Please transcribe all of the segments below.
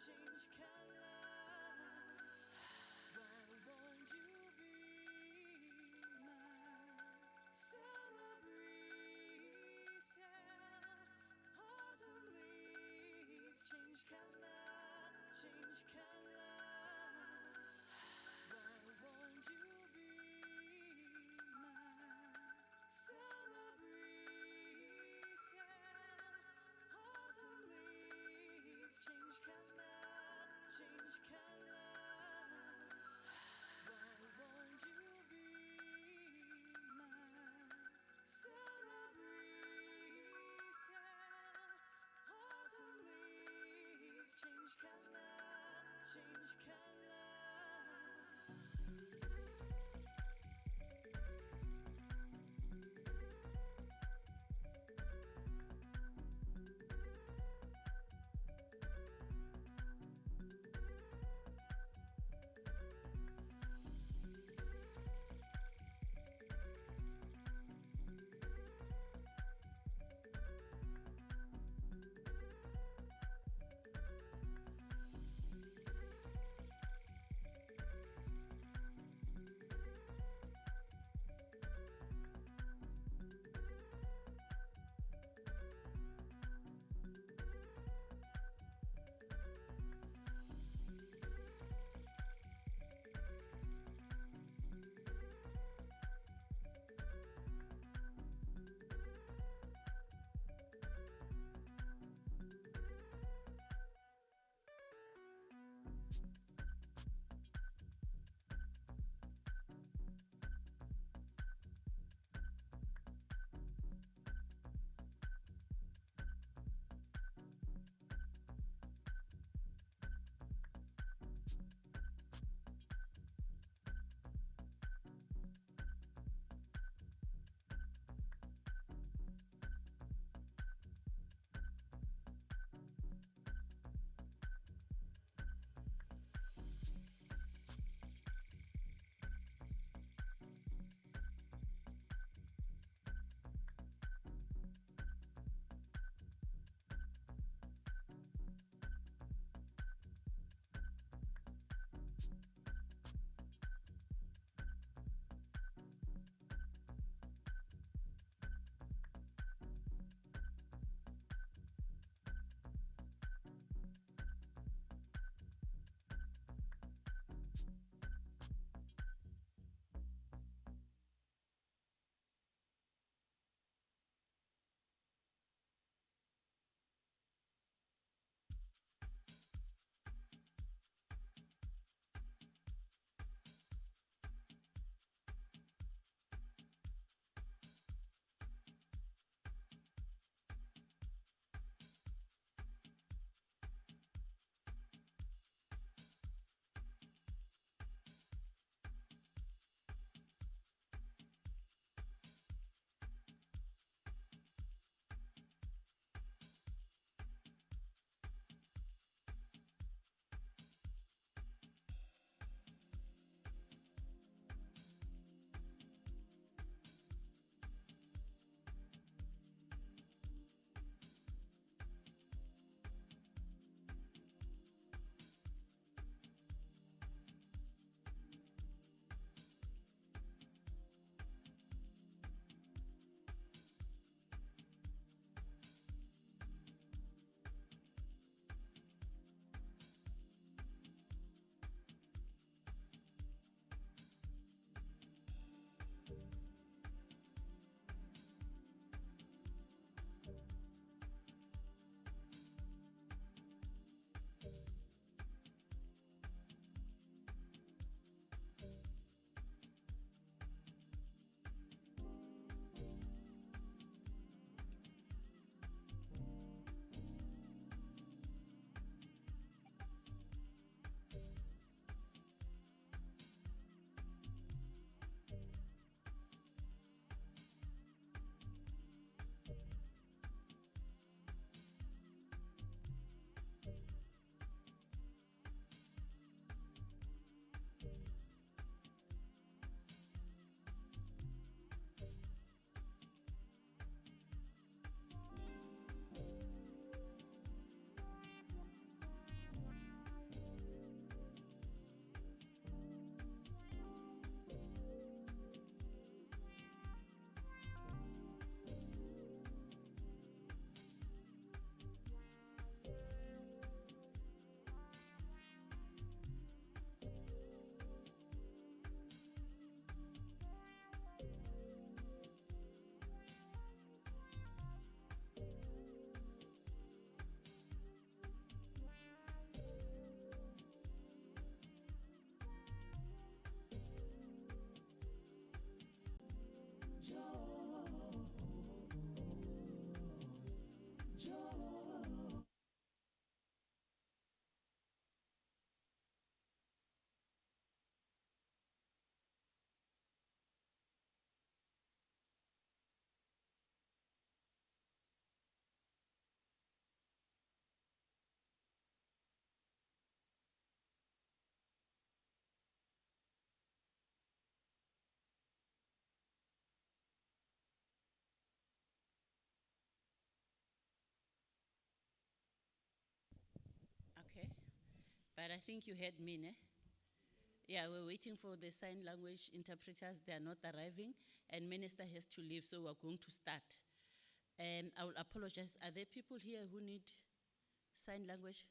change color. Why won't you be mine? Summer breeze tell autumn leaves change color, change color. Why won't you be mine? Summer breeze tell autumn leaves change color, change color. Why won't you be mine? Summer breeze tell autumn leaves change color, change color. But I think you heard me, ne? Yeah, we're waiting for the sign language interpreters. They are not arriving, and minister has to leave, so we're going to start. I will apologize. Are there people here who need sign language?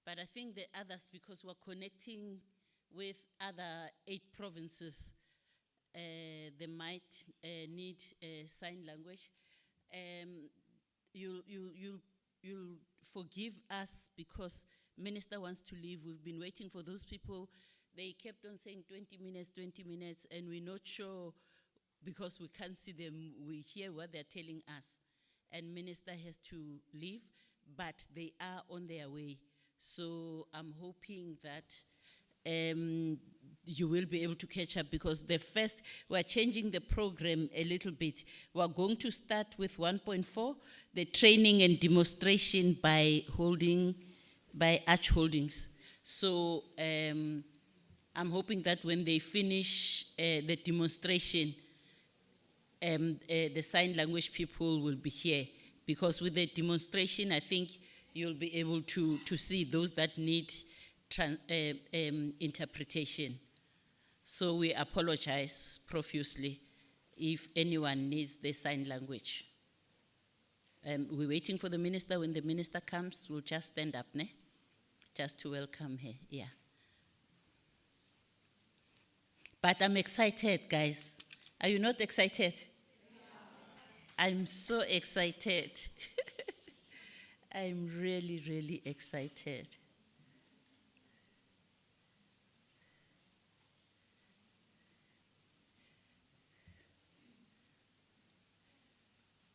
But I think the others, because we're connecting with other 8 provinces, they might need sign language. You'll forgive us because minister wants to leave. We've been waiting for those people. They kept on saying 20 minutes, and we're not sure because we can't see them. We hear what they're telling us. And minister has to leave, but they are on their way. So I'm hoping that you will be able to catch up, because we're changing the program a little bit. We're going to start with 1.4, the training and demonstration by Arch Holdings. So I'm hoping that when they finish the demonstration, the sign language people will be here, because with the demonstration, I think you'll be able to see those that need interpretation. So we apologize profusely if anyone needs the sign language. We're waiting for the minister. When the minister comes, we'll just stand up, ne? Just to welcome her, yeah. But I'm excited, guys. Are you not excited? I'm so excited. I'm really, really excited.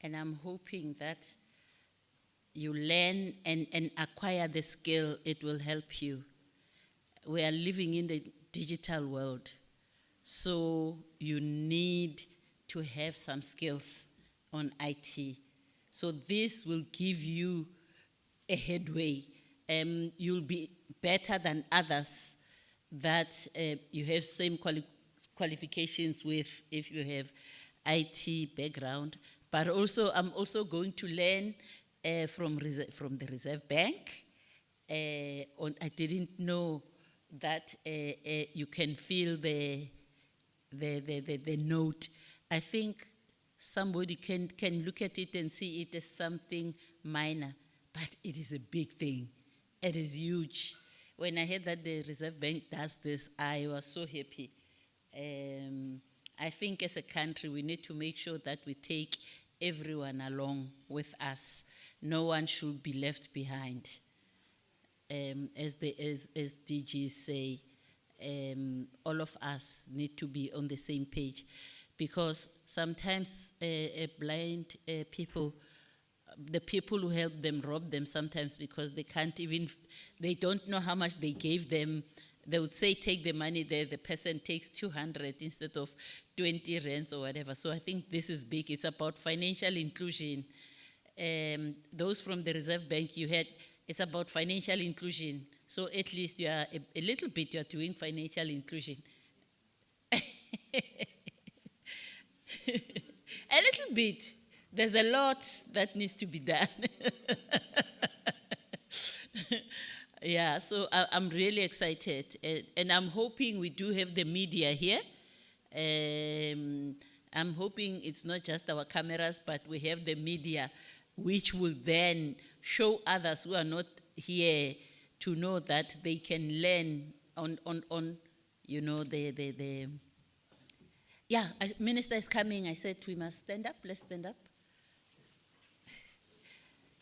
And I'm hoping that you learn and acquire the skill. It will help you. We are living in the digital world, so you need to have some skills on IT. So this will give you a headway. You'll be better than others that you have same qualifications with if you have IT background. But also, I'm also going to learn from the Reserve Bank. I didn't know that you can feel the note. I think somebody can look at it and see it as something minor, but it is a big thing. It is huge. When I heard that the Reserve Bank does this, I was so happy. I think as a country, we need to make sure that we take everyone along with us. No one should be left behind. As DGs say, all of us need to be on the same page, because sometimes blind people, the people who help them rob them sometimes, because they don't know how much they gave them. They would say, take the money there, the person takes 200 instead of 20 rands or whatever. So I think this is big. It's about financial inclusion. Those from the Reserve Bank it's about financial inclusion. So at least you are a little bit, you are doing financial inclusion. A little bit. There's a lot that needs to be done. Yeah, so I'm really excited. And I'm hoping we do have the media here. I'm hoping it's not just our cameras, but we have the media, which will then show others who are not here to know that they can learn on yeah, minister is coming. I said we must stand up. Let's stand up.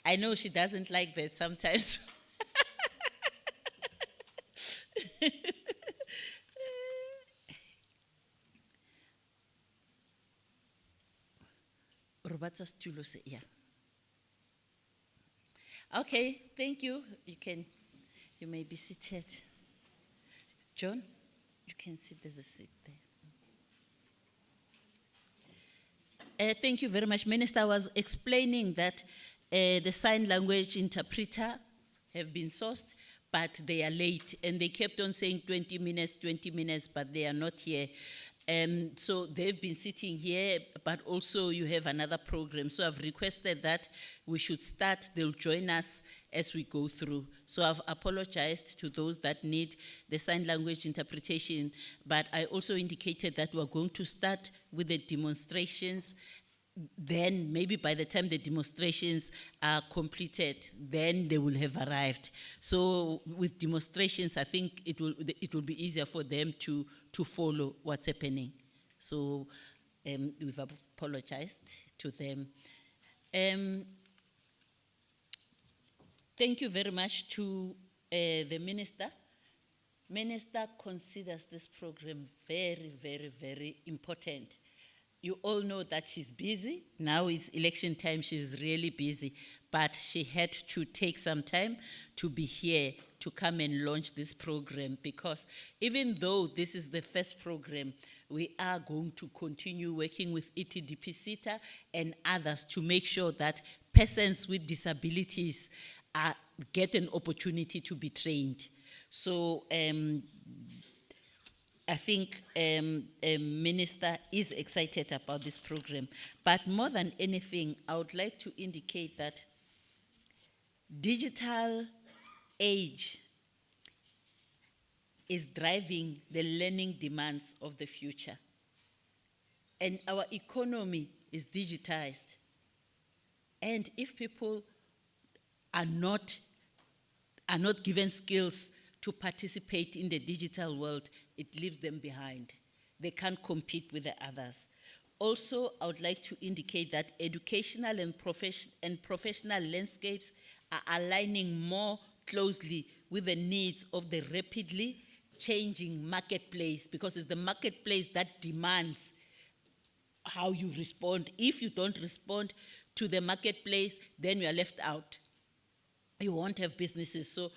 I know she doesn't like that sometimes. Yeah. Okay, thank you. You may be seated. John, you can sit, there's a seat there. Thank you very much. Minister was explaining that the sign language interpreter have been sourced, but they are late, and they kept on saying 20 minutes, but they are not here. So they've been sitting here, but also you have another program. So I've requested that we should start, they'll join us as we go through. So I've apologized to those that need the sign language interpretation, but I also indicated that we're going to start with the demonstrations. Then maybe by the time the demonstrations are completed, then they will have arrived. So with demonstrations, I think it will be easier for them to follow what's happening. So we've apologized to them. Thank you very much to the minister. Minister considers this program very, very, very important. You all know that she's busy. Now it's election time, she's really busy. But she had to take some time to be here to come and launch this program, because even though this is the first program, we are going to continue working with ETDP SITA and others to make sure that persons with disabilities get an opportunity to be trained. So I think Minister is excited about this program. But more than anything, I would like to indicate that digital age is driving the learning demands of the future. And our economy is digitized. And if people are not given skills to participate in the digital world, it leaves them behind. They can't compete with the others. Also, I would like to indicate that educational and professional landscapes are aligning more closely with the needs of the rapidly changing marketplace, because it's the marketplace that demands how you respond. If you don't respond to the marketplace, then you are left out. You won't have businesses. So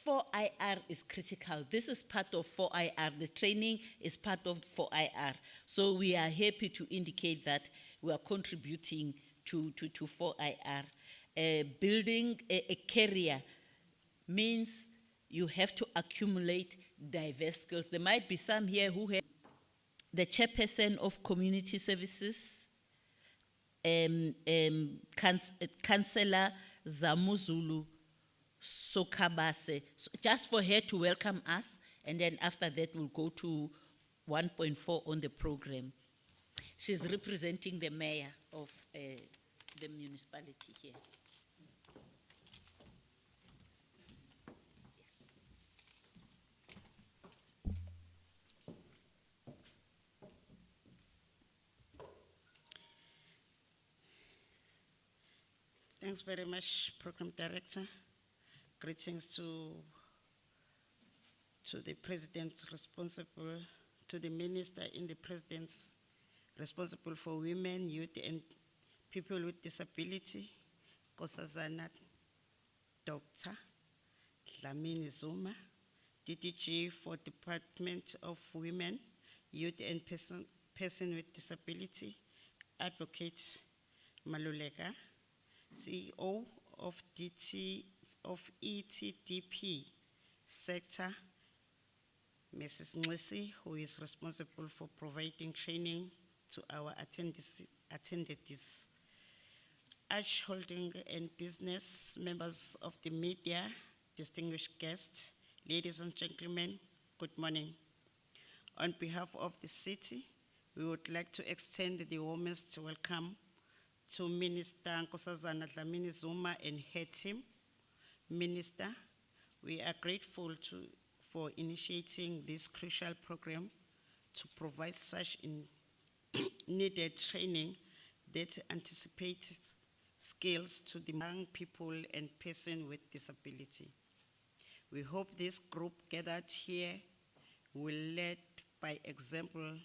4IR is critical. This is part of 4IR. The training is part of 4IR. So we are happy to indicate that we are contributing to 4IR. Building a career means you have to accumulate diverse skills. There might be some here who have the chairperson of community services, Councillor Zamuzulu Sokabase, so just for her to welcome us, and then after that we'll go to 1.4 on the program. She's representing the mayor of the municipality here. Thanks very much, Program Director. Greetings to the President responsible, to the Minister in the President's responsible for women, youth, and people with disability, Nkosazana Dr. Dlamini Zuma, DDG for Department of Women, Youth, and Person with Disability, Advocate Maluleka, CEO of ETDP sector, Mrs. Nglesi, who is responsible for providing training to our attendees, Arch Holding and business members of the media, distinguished guests, ladies and gentlemen, good morning. On behalf of the city, we would like to extend the warmest welcome to Minister Nkosazana Dlamini Zuma and her team. Minister, we are grateful for initiating this crucial program to provide such needed training that anticipates skills to the young people and persons with disability. We hope this group gathered here will lead by example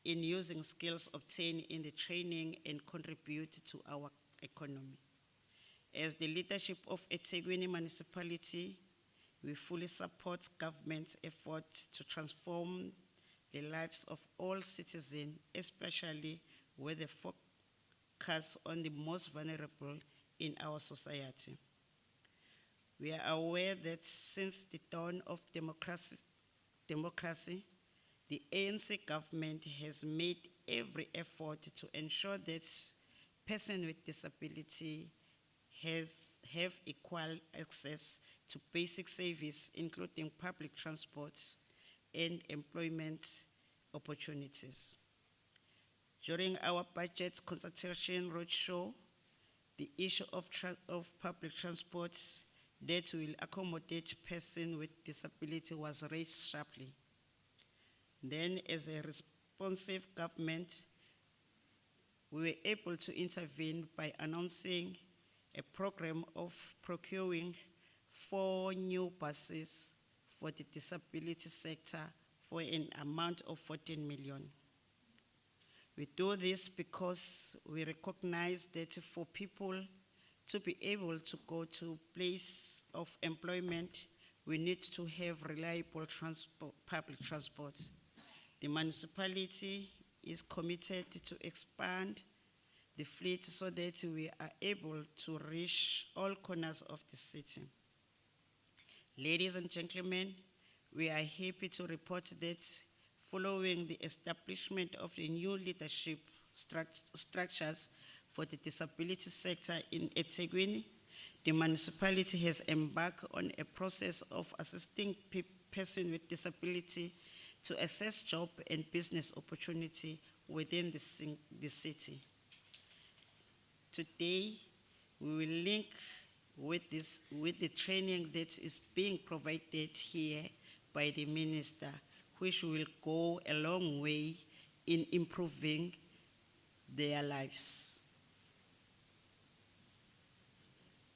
in using skills obtained in the training and contribute to our economy. As the leadership of eThekwini municipality, we fully support government's efforts to transform the lives of all citizens, especially with the focus on the most vulnerable in our society. We are aware that since the dawn of democracy, the ANC government has made every effort to ensure that persons with disability have equal access to basic service, including public transport and employment opportunities. During our budget consultation roadshow, the issue of public transport that will accommodate persons with disability was raised sharply. Then, as a responsive government, we were able to intervene by announcing a program of procuring 4 new buses for the disability sector for an amount of 14 million. We do this because we recognize that for people to be able to go to place of employment, we need to have reliable public transport. The municipality is committed to expand the fleet so that we are able to reach all corners of the city. Ladies and gentlemen, we are happy to report that following the establishment of the new leadership structures for the disability sector in eThekwini, the municipality has embarked on a process of assisting persons with disability to access job and business opportunity within the city. Today, we will link with the training that is being provided here by the minister, which will go a long way in improving their lives.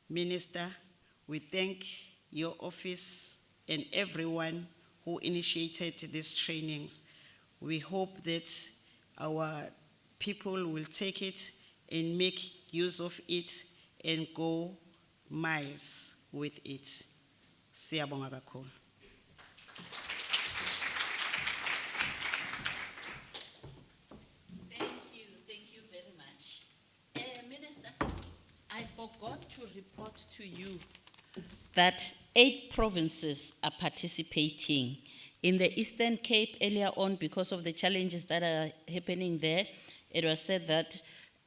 Minister, we thank your office and everyone who initiated these trainings. We hope that our people will take it and make use of it and go miles with it. Siyabonga kakhulu. Thank you very much. Minister, I forgot to report to you that 8 provinces are participating. In the Eastern Cape earlier on, because of the challenges that are happening there, it was said that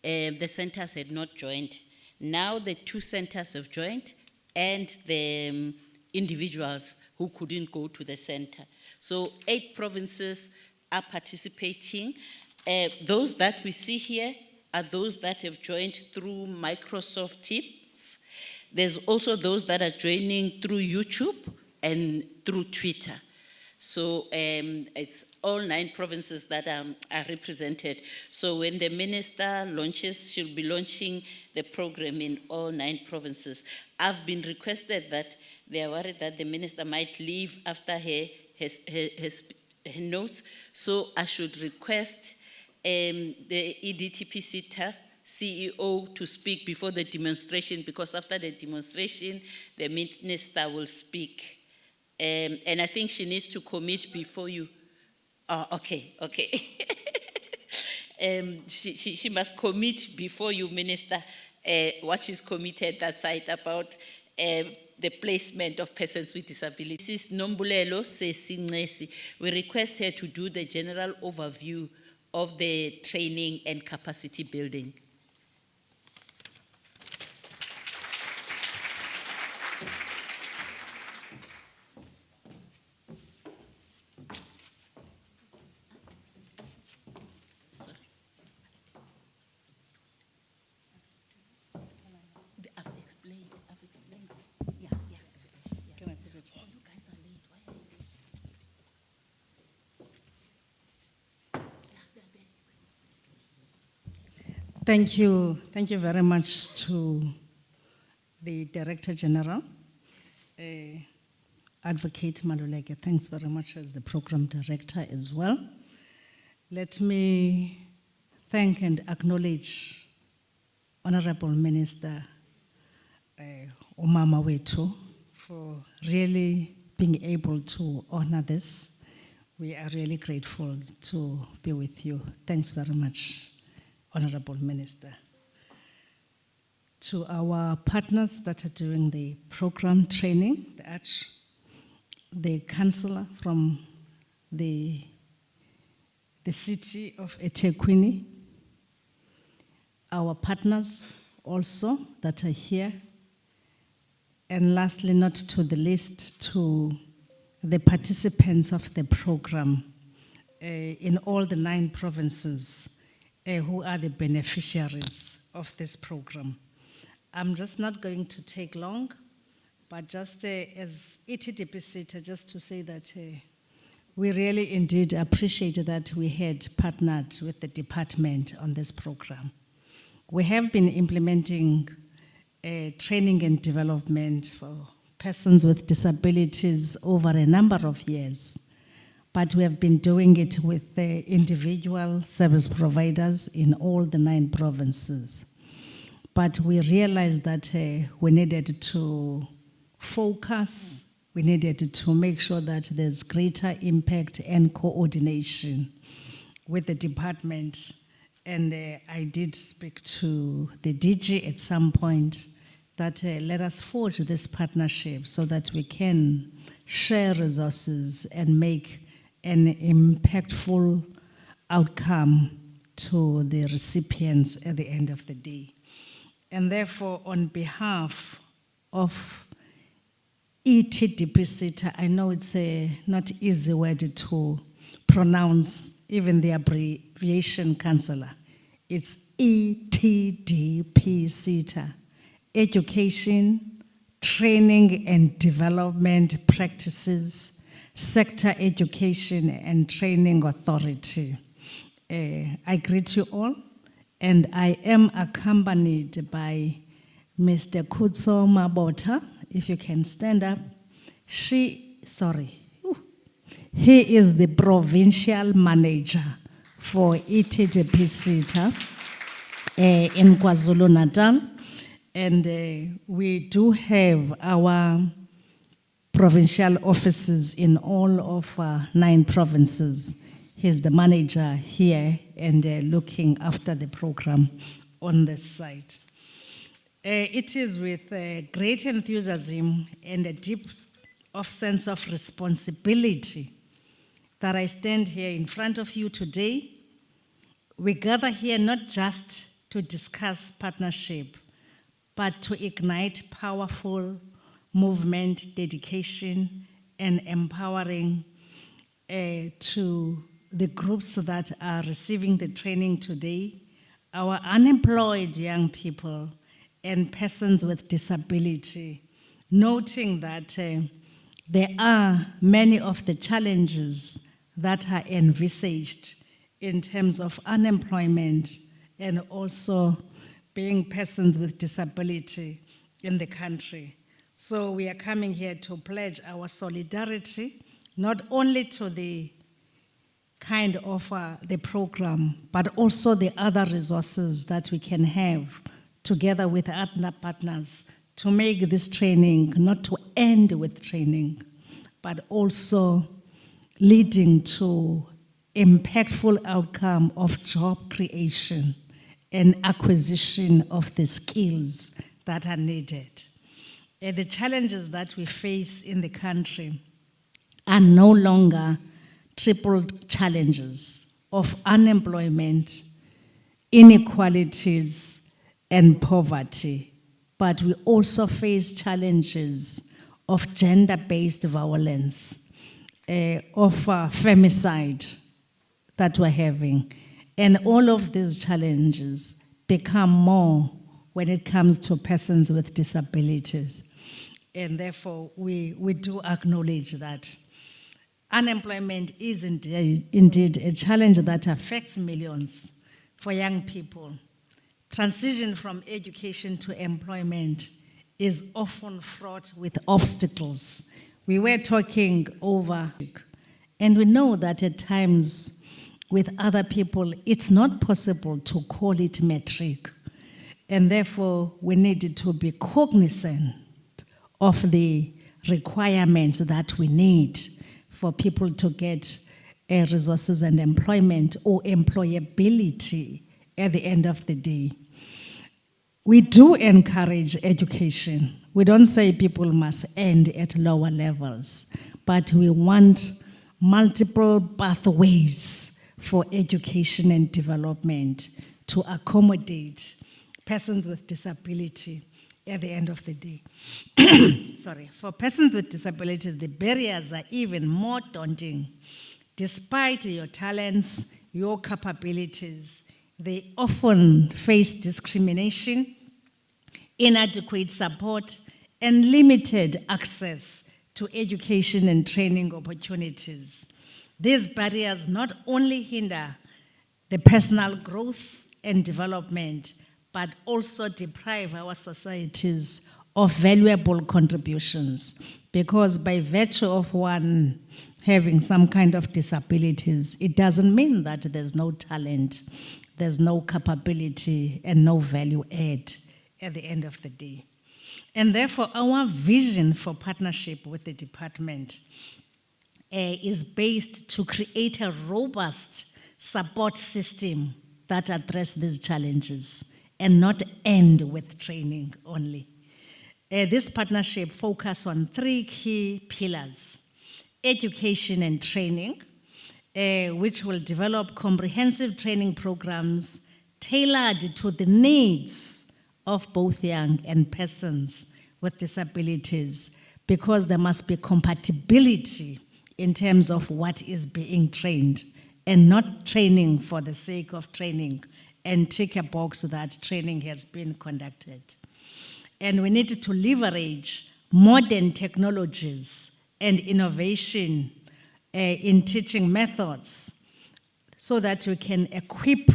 the centers had not joined. Now the 2 centers have joined and the individuals who couldn't go to the center. So 8 provinces are participating. Those that we see here are those that have joined through Microsoft Teams. There's also those that are joining through YouTube and through Twitter. So it's all 9 provinces that are represented. So when the minister launches, she'll be launching the program in all 9 provinces. I've been requested that they are worried that the minister might leave after her notes. So I should request the EDTPC CEO to speak before the demonstration, because after the demonstration, the minister will speak. And I think she needs to commit before you. Oh, okay. She must commit before you, Minister, what she's committed that side about the placement of persons with disabilities. This is Nombulelo Sesinesi. We request her to do the general overview of the training and capacity building. I've explained. Yeah. Can I put it? Oh, you guys are late. Why are you late? Thank you very much to the Director General, Advocate Maluleke. Thanks very much as the Program Director as well. Let me thank and acknowledge Honorable Minister Umama Wetu for really being able to honor this. We are really grateful to be with you. Thanks very much, Honorable Minister. To our partners that are doing the program training, the councillor from the the city of eThekwini, our partners also that are here, and lastly, not to the least, to the participants of the program in all the 9 provinces who are the beneficiaries of this program. I'm just not going to take long, but just as ETDPC, just to say that we really indeed appreciate that we had partnered with the department on this program. We have been implementing training and development for persons with disabilities over a number of years, but we have been doing it with the individual service providers in all the 9 provinces. But we realized that we needed to focus, we needed to make sure that there's greater impact and coordination with the department. And I did speak to the DG at some point that let us forge this partnership so that we can share resources and make an impactful outcome to the recipients at the end of the day. And therefore, on behalf of ETDPC, I know it's a not easy word to pronounce, even the abbreviation councillor. It's ETDPC, Education, Training and Development Practices, Sector Education and Training Authority. I greet you all, and I am accompanied by Mr. Kutso Mabota. If you can stand up. He is the provincial manager for ETDPC in KwaZulu-Natal. And we do have our provincial offices in all of 9 provinces. He's the manager here and looking after the program on this side. It is with great enthusiasm and a deep sense of responsibility that I stand here in front of you today. We gather here not just to discuss partnership, but to ignite powerful movement, dedication, and empowering to the groups that are receiving the training today, our unemployed young people, and persons with disability, noting that there are many of the challenges that are envisaged in terms of unemployment and also being persons with disability in the country. So we are coming here to pledge our solidarity, not only to the kind of the program, but also the other resources that we can have together with other partners to make this training, not to end with training, but also leading to impactful outcome of job creation and acquisition of the skills that are needed. The challenges that we face in the country are no longer triple challenges of unemployment, inequalities, and poverty, but we also face challenges of gender-based violence, of femicide that we're having. And all of these challenges become more when it comes to persons with disabilities. And therefore, we do acknowledge that unemployment is indeed a challenge that affects millions for young people. Transition from education to employment is often fraught with obstacles. We were talking over, and we know that at times with other people, it's not possible to call it metric. And therefore, we need to be cognizant of the requirements that we need for people to get resources and employment or employability at the end of the day. We do encourage education. We don't say people must end at lower levels, but we want multiple pathways for education and development to accommodate persons with disability at the end of the day. Sorry, for persons with disabilities, the barriers are even more daunting. Despite your talents, your capabilities, they often face discrimination, inadequate support, and limited access to education and training opportunities. These barriers not only hinder the personal growth and development, but also deprive our societies of valuable contributions. Because by virtue of one having some kind of disabilities, it doesn't mean that there's no talent, there's no capability, and no value add at the end of the day. And therefore, our vision for partnership with the department is based to create a robust support system that address these challenges and not end with training only. This partnership focuses on 3 key pillars: education and training, which will develop comprehensive training programs tailored to the needs of both young and persons with disabilities, because there must be compatibility in terms of what is being trained, and not training for the sake of training and tick a box that training has been conducted. And we need to leverage modern technologies and innovation in teaching methods so that we can equip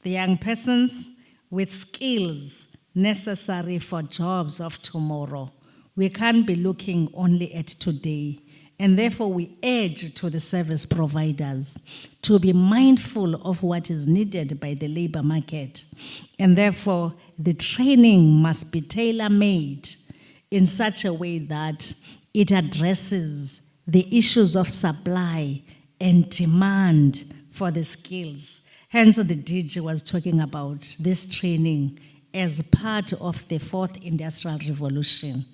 the young persons with skills necessary for jobs of tomorrow. We can't be looking only at today. And therefore, we urge to the service providers to be mindful of what is needed by the labor market. And therefore, the training must be tailor-made in such a way that it addresses the issues of supply and demand for the skills. Hence, the DG was talking about this training as part of the 4th Industrial Revolution,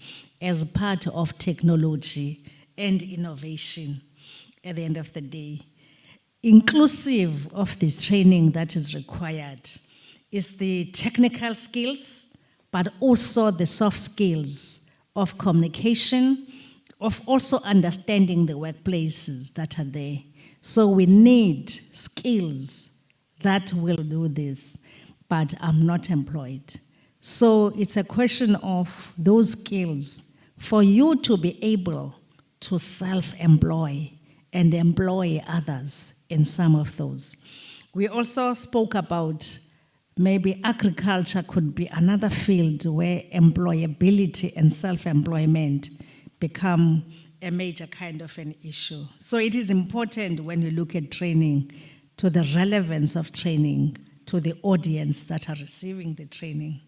as part of technology and innovation at the end of the day. Inclusive of this training that is required is the technical skills, but also the soft skills of communication, of also understanding the workplaces that are there. So we need skills that will do this, but I'm not employed. So it's a question of those skills for you to be able to self-employ and employ others in some of those. We also spoke about maybe agriculture could be another field where employability and self-employment become a major kind of an issue. So it is important when you look at training to the relevance of training to the audience that are receiving the training.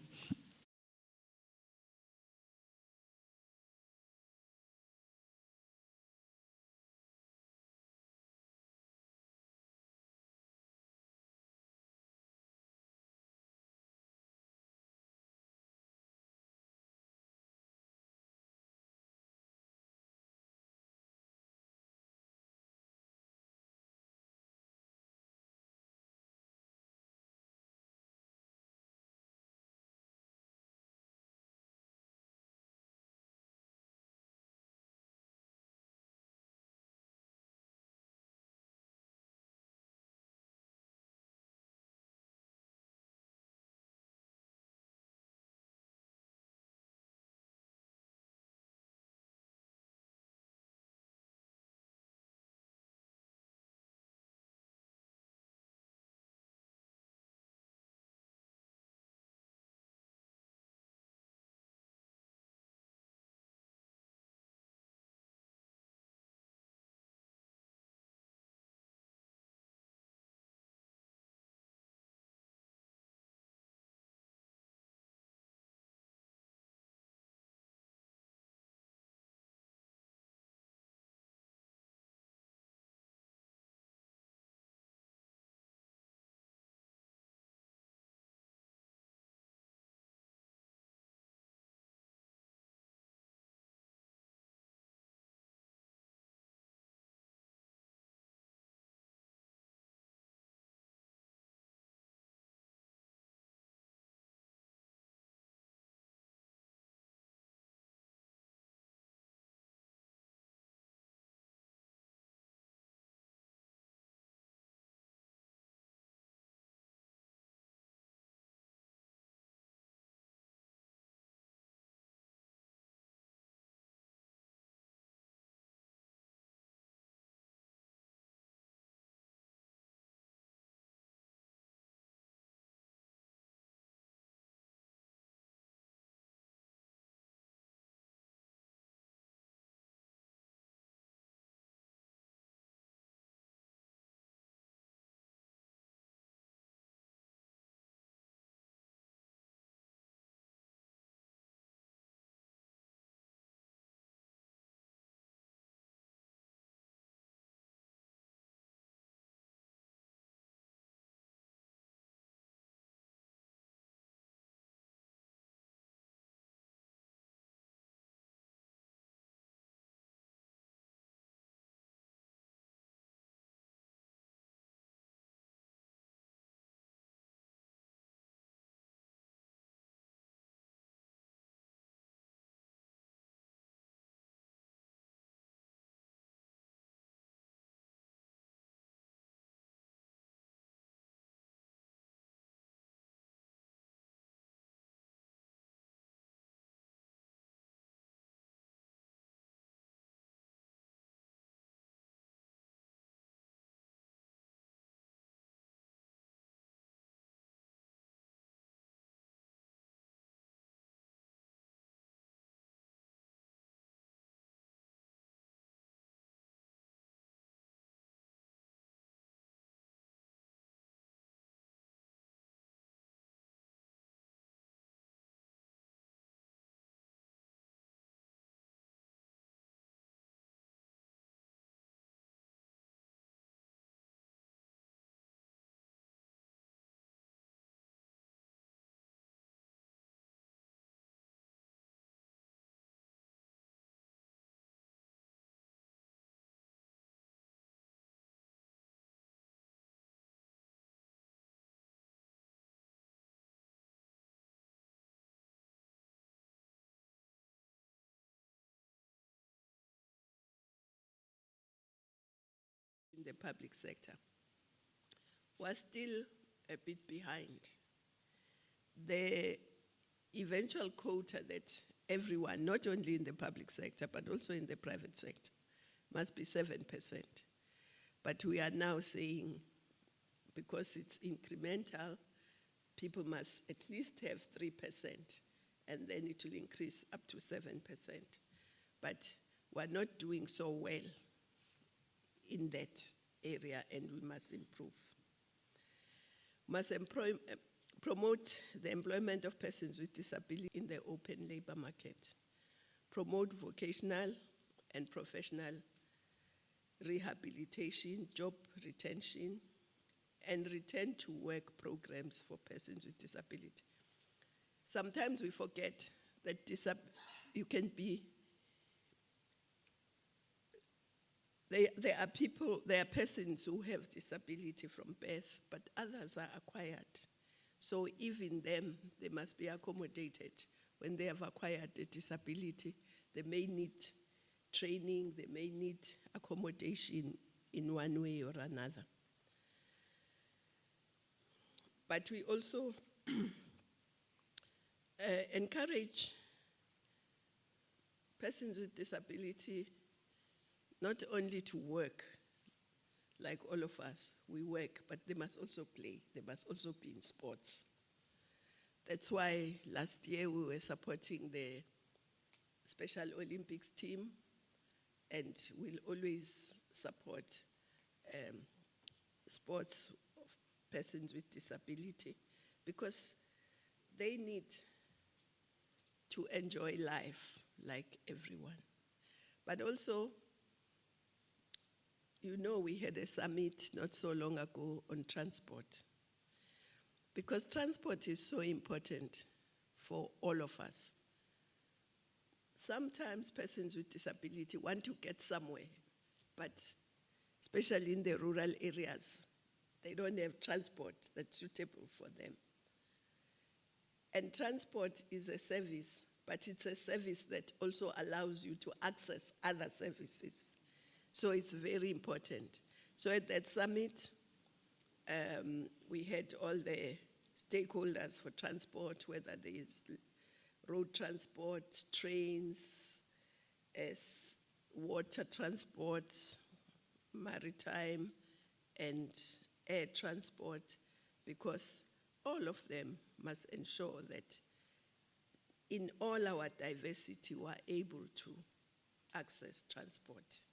the public sector was still a bit behind. The eventual quota that everyone, not only in the public sector, but also in the private sector, must be 7%. But we are now saying, because it's incremental, people must at least have 3%, and then it will increase up to 7%. But we're not doing so well in that area, and we must improve. Must promote the employment of persons with disability in the open labor market, promote vocational and professional rehabilitation, job retention, and return to work programs for persons with disability. Sometimes we forget that you can be, there are persons who have disability from birth, but others are acquired. So even them, they must be accommodated. When they have acquired a disability, they may need training, they may need accommodation in one way or another. But we also encourage persons with disability not only to work, like all of us, we work, but they must also play. They must also be in sports. That's why last year we were supporting the Special Olympics team, and we'll always support sports of persons with disability, because they need to enjoy life like everyone. But also, you know, we had a summit not so long ago on transport, because transport is so important for all of us. Sometimes persons with disability want to get somewhere, but especially in the rural areas, they don't have transport that's suitable for them. And transport is a service, but it's a service that also allows you to access other services. So it's very important. So at that summit, we had all the stakeholders for transport, whether there is road transport, trains, water transport, maritime, and air transport, because all of them must ensure that in all our diversity, we're able to access transport,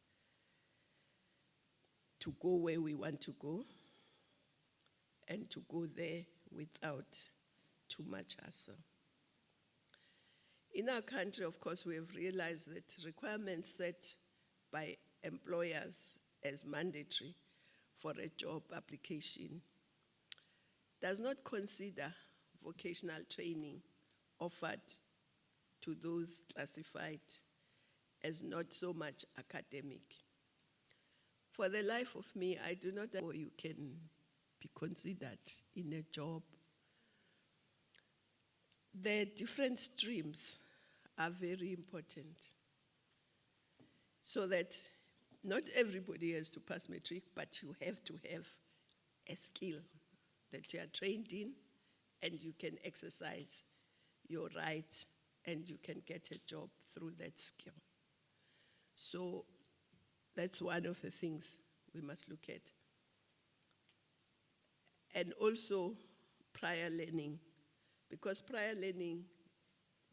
to go where we want to go, and to go there without too much hassle. In our country, of course, we have realized that requirements set by employers as mandatory for a job application does not consider vocational training offered to those classified as not so much academic. For the life of me, I do not know you can be considered in a job. The different streams are very important, so that not everybody has to pass matric, but you have to have a skill that you are trained in, and you can exercise your right, and you can get a job through that skill. So that's one of the things we must look at. And also prior learning, because prior learning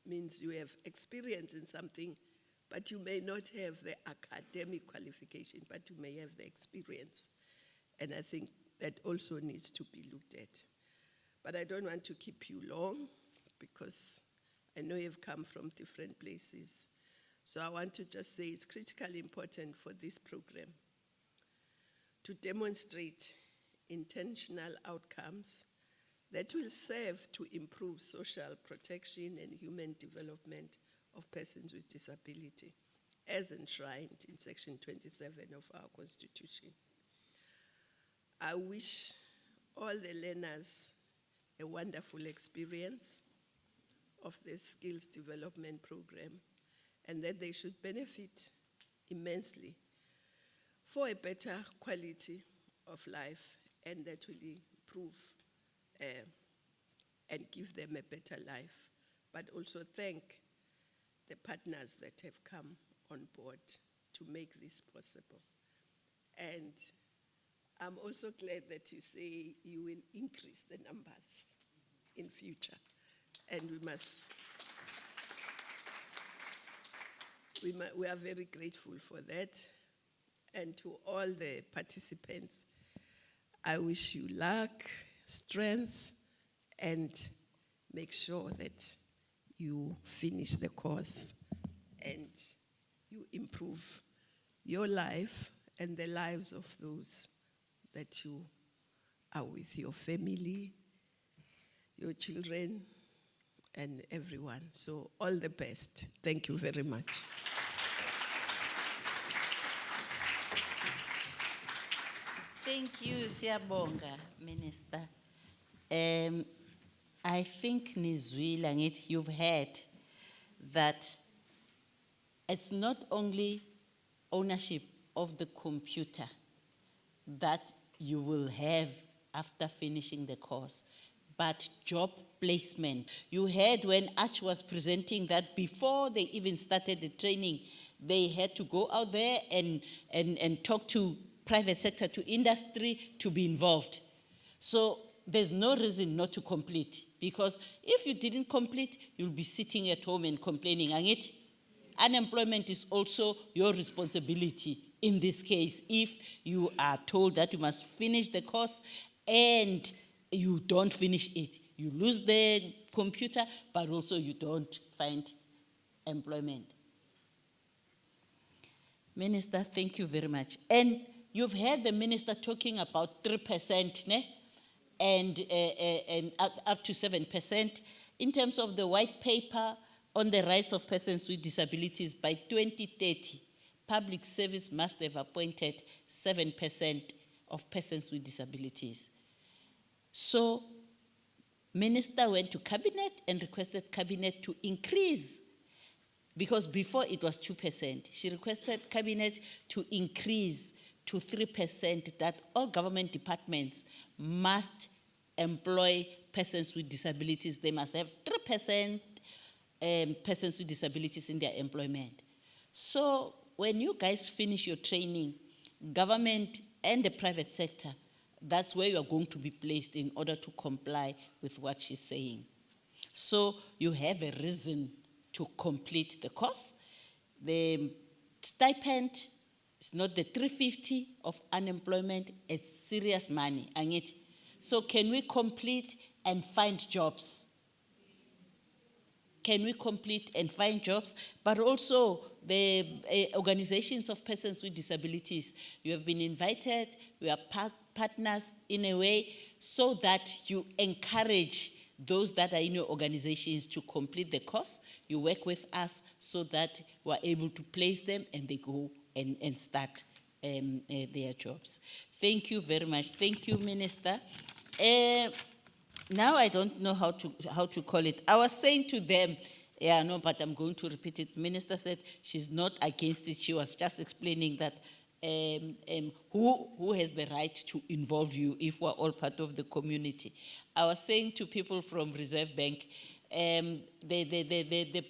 means you have experience in something, but you may not have the academic qualification, but you may have the experience. And I think that also needs to be looked at. But I don't want to keep you long, because I know you've come from different places. So I want to just say it's critically important for this program to demonstrate intentional outcomes that will serve to improve social protection and human development of persons with disability, as enshrined in Section 27 of our Constitution. I wish all the learners a wonderful experience of the skills development program, and that they should benefit immensely for a better quality of life, and that will improve and give them a better life. But also thank the partners that have come on board to make this possible. And I'm also glad that you say you will increase the numbers in future. And we are very grateful for that. And to all the participants, I wish you luck, strength, and make sure that you finish the course and you improve your life and the lives of those that you are with, your family, your children, and everyone. So all the best. Thank you very much. Thank you, Siyabonga, Minister. I think Nizwila, ngithi you've heard that it's not only ownership of the computer that you will have after finishing the course, but job placement. You heard when Arch was presenting that before they even started the training, they had to go out there and talk to private sector, to industry, to be involved. So there's no reason not to complete, because if you didn't complete, you'll be sitting at home and complaining. Angithi? Unemployment is also your responsibility in this case. If you are told that you must finish the course and you don't finish it, you lose the computer, but also you don't find employment. Minister, thank you very much. And you've heard the minister talking about 3%, ne? And up to 7%. In terms of the white paper on the rights of persons with disabilities, by 2030, public service must have appointed 7% of persons with disabilities. So, Minister went to Cabinet and requested Cabinet to increase, because before it was 2%. She requested Cabinet to increase to 3%, that all government departments must employ persons with disabilities. They must have 3% persons with disabilities in their employment. So when you guys finish your training, government and the private sector, that's where you are going to be placed in order to comply with what she's saying. So you have a reason to complete the course. The stipend is not the 350 of unemployment, it's serious money. So can we complete and find jobs? Can we complete and find jobs? But also the organizations of persons with disabilities, you have been invited, we are partners in a way, so that you encourage those that are in your organizations to complete the course. You work with us so that we're able to place them and they go and start their jobs. Thank you very much. Thank you, Minister. Now I don't know how to call it. I was saying to them, yeah, no, but I'm going to repeat it. Minister said she's not against it. She was just explaining that who has the right to involve you if we're all part of the community. I was saying to people from Reserve Bank, the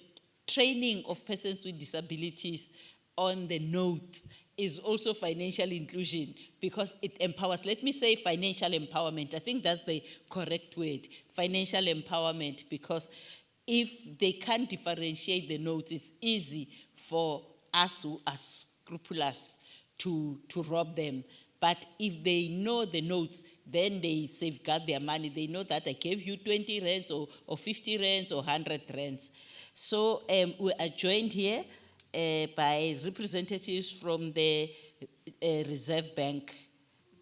training of persons with disabilities on the note is also financial inclusion, because it empowers. Let me say financial empowerment. I think that's the correct word, financial empowerment, because if they can't differentiate the notes, it's easy for us who are scrupulous to rob them. But if they know the notes, then they safeguard their money. They know that I gave you 20 rands or 50 rands or 100 rands. So we are joined here by representatives from the Reserve Bank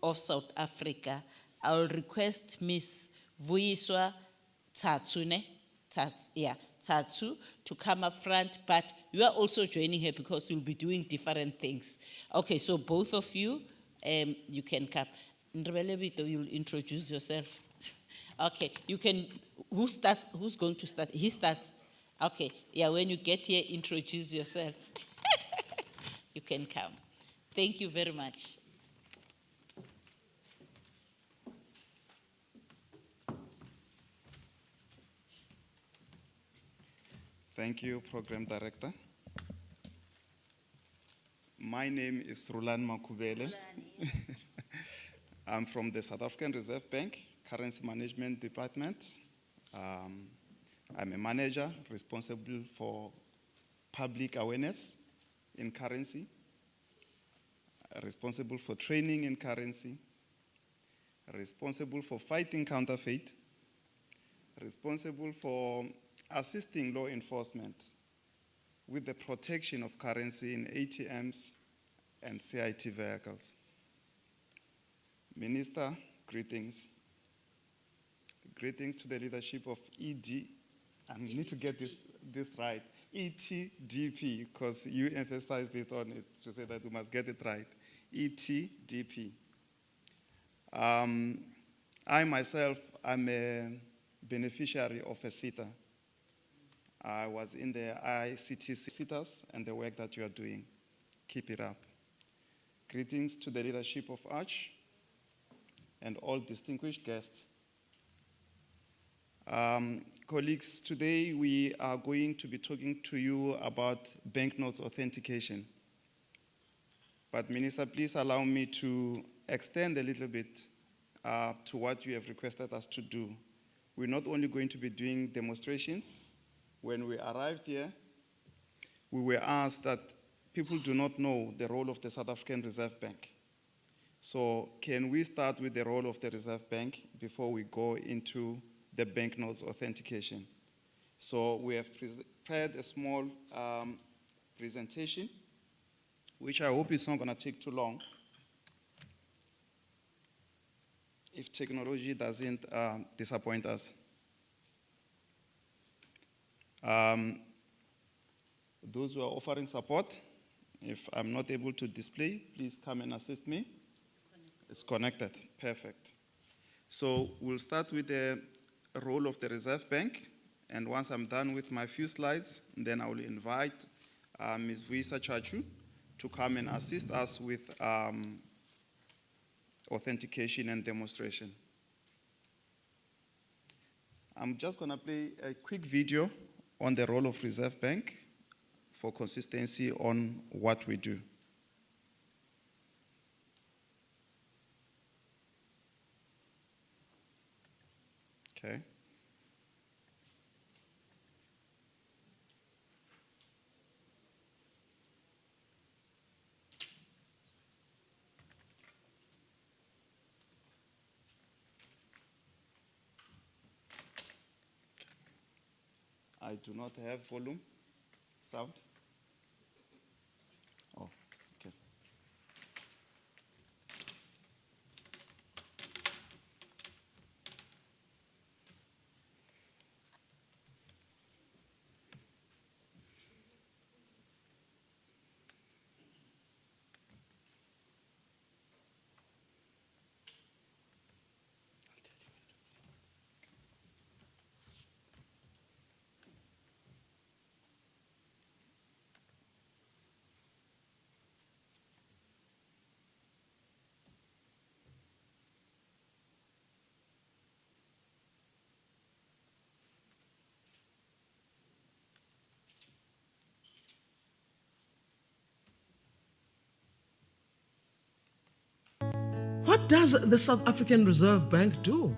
of South Africa. I'll request Ms. Vuyiswa Tsatsu, Tsatsu, to come up front, but you are also joining her because you'll be doing different things. Okay, so both of you, you can come. Ndrebelebito, you'll introduce yourself. Okay, you can, who's going to start? He starts. Okay, yeah, when you get here, introduce yourself. You can come. Thank you very much. Thank you, Program Director. My name is Rulan Makubele. I'm from the South African Reserve Bank, Currency Management Department. I'm a manager responsible for public awareness in currency, responsible for training in currency, responsible for fighting counterfeit, responsible for assisting law enforcement with the protection of currency in ATMs and CIT vehicles. Minister, greetings. Greetings to the leadership of ED. I need to get this right. ETDP, because you emphasized it on it to say that we must get it right. ETDP. I myself am a beneficiary of a SITA. I was in the ICT SITAs and the work that you are doing. Keep it up. Greetings to the leadership of ARCH and all distinguished guests. Colleagues, today we are going to be talking to you about banknotes authentication. But Minister, please allow me to extend a little bit to what you have requested us to do. We're not only going to be doing demonstrations. When we arrived here, we were asked that people do not know the role of the South African Reserve Bank. So can we start with the role of the Reserve Bank before we go into the banknotes authentication? So we have prepared a small presentation, which I hope is not going to take too long. If technology doesn't disappoint us. Those who are offering support, if I'm not able to display, please come and assist me. It's connected. Perfect. So we'll start with the role of the Reserve Bank, and once I'm done with my few slides, then I will invite Ms. Vuisa Chachu to come and assist us with authentication and demonstration. I'm just going to play a quick video on the role of Reserve Bank for consistency on what we do. Okay. I do not have volume, sound. Oh, okay. What does the South African Reserve Bank do?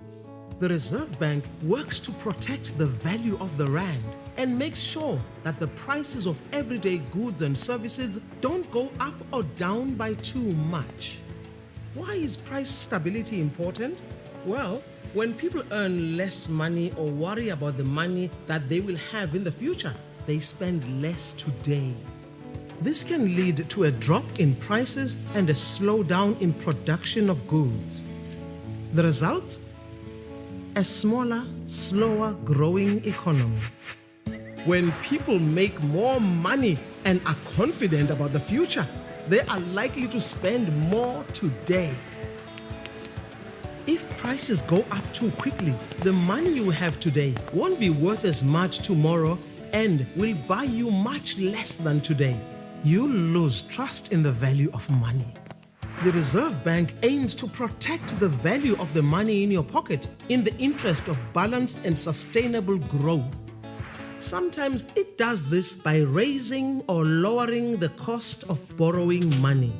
The Reserve Bank works to protect the value of the rand and makes sure that the prices of everyday goods and services don't go up or down by too much. Why is price stability important? Well, when people earn less money or worry about the money that they will have in the future, they spend less today. This can lead to a drop in prices and a slowdown in production of goods. The result? A smaller, slower growing economy. When people make more money and are confident about the future, they are likely to spend more today. If prices go up too quickly, the money you have today won't be worth as much tomorrow and will buy you much less than today. you lose trust in the value of money. The Reserve Bank aims to protect the value of the money in your pocket in the interest of balanced and sustainable growth. Sometimes it does this by raising or lowering the cost of borrowing money.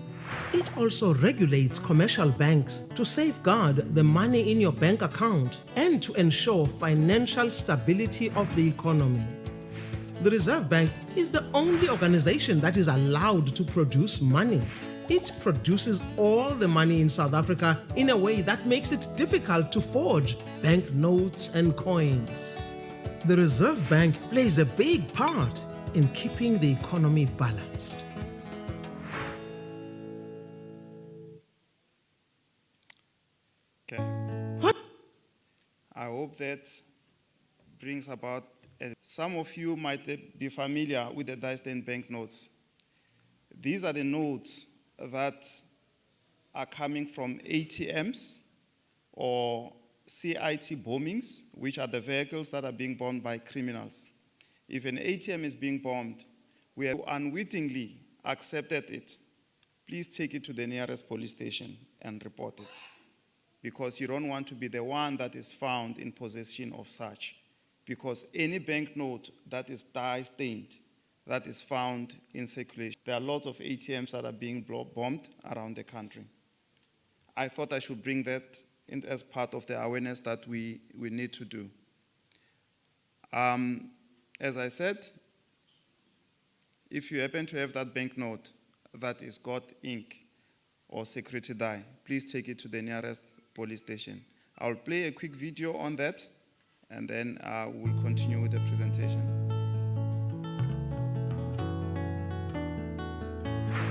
It also regulates commercial banks to safeguard the money in your bank account and to ensure financial stability of the economy. The Reserve Bank is the only organization that is allowed to produce money. It produces all the money in South Africa in a way that makes it difficult to forge banknotes and coins. The Reserve Bank plays a big part in keeping the economy balanced. Okay. What? I hope that brings about. Some of you might be familiar with the die-stained banknotes. These are the notes that are coming from ATMs or CIT bombings, which are the vehicles that are being bombed by criminals. If an ATM is being bombed, we have unwittingly accepted it. Please take it to the nearest police station and report it, because you don't want to be the one that is found in possession of such. Because any banknote that is die-stained, that is found in circulation, there are lots of ATMs that are being bombed around the country. I thought I should bring that in as part of the awareness that we need to do. As I said, if you happen to have that banknote that is got ink or security die, please take it to the nearest police station. I'll play a quick video on that, and then we'll continue with the presentation.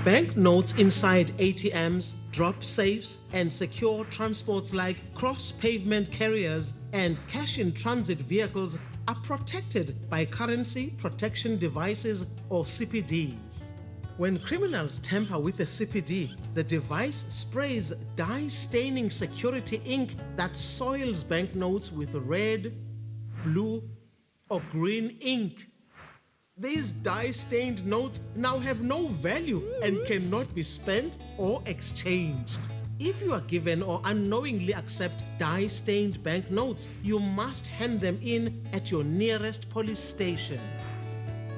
Banknotes inside ATMs, drop safes, and secure transports like cross-pavement carriers and cash-in-transit vehicles are protected by currency protection devices or CPDs. When criminals tamper with a CPD, the device sprays dye-staining security ink that soils banknotes with red, blue, or green ink. These dye-stained notes now have no value and cannot be spent or exchanged. If you are given or unknowingly accept dye-stained banknotes, you must hand them in at your nearest police station.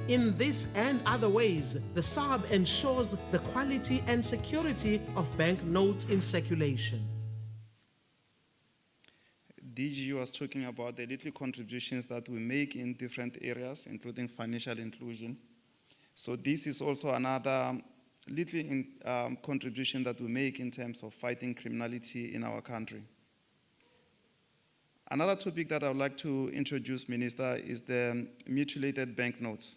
In this and other ways, the SARB ensures the quality and security of banknotes in circulation. DG was talking about the little contributions that we make in different areas, including financial inclusion. So this is also another little contribution that we make in terms of fighting criminality in our country. Another topic that I would like to introduce, Minister, is the mutilated banknotes.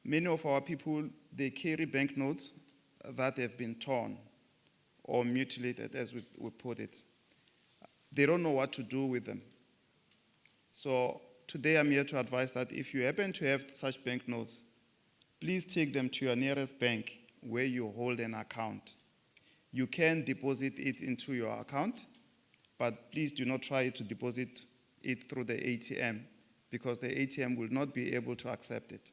Many of our people, they carry banknotes that have been torn or mutilated, as we put it. They don't know what to do with them. So today I'm here to advise that if you happen to have such banknotes, please take them to your nearest bank where you hold an account. You can deposit it into your account, but please do not try to deposit it through the ATM, because the ATM will not be able to accept it.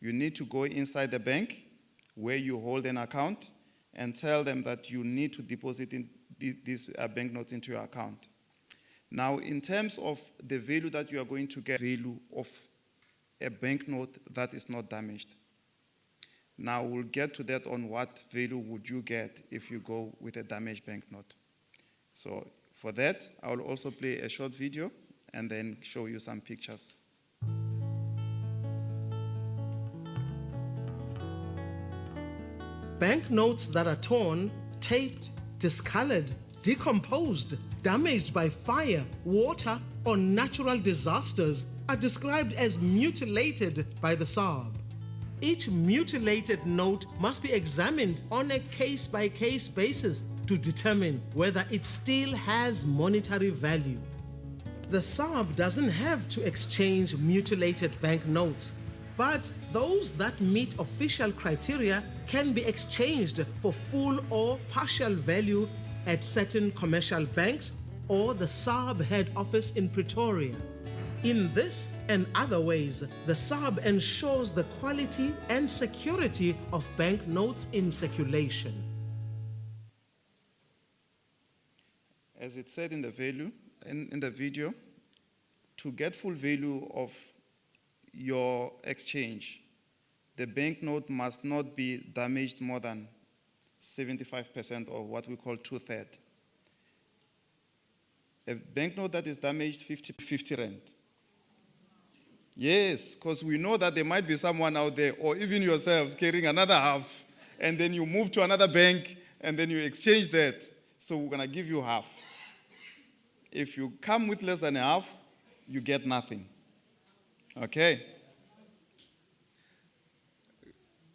You need to go inside the bank where you hold an account and tell them that you need to deposit these banknotes into your account. Now, in terms of the value that you are going to get, value of a banknote that is not damaged. Now, we'll get to that on what value would you get if you go with a damaged banknote. So for that, I will also play a short video and then show you some pictures. Banknotes that are torn, taped, discolored, decomposed, damaged by fire, water, or natural disasters are described as mutilated by the SARB. Each mutilated note must be examined on a case-by-case basis to determine whether it still has monetary value. The SARB doesn't have to exchange mutilated banknotes, but those that meet official criteria can be exchanged for full or partial value at certain commercial banks or the SARB head office in Pretoria. In this and other ways, the SARB ensures the quality and security of banknotes in circulation. As it said in the video, to get full value of your exchange, the banknote must not be damaged more than 75% or what we call 2/3. A banknote that is damaged 50 rand. Yes, because we know that there might be someone out there, or even yourselves, carrying another half, and then you move to another bank, and then you exchange that. So we're going to give you half. If you come with less than a half, you get nothing. Okay?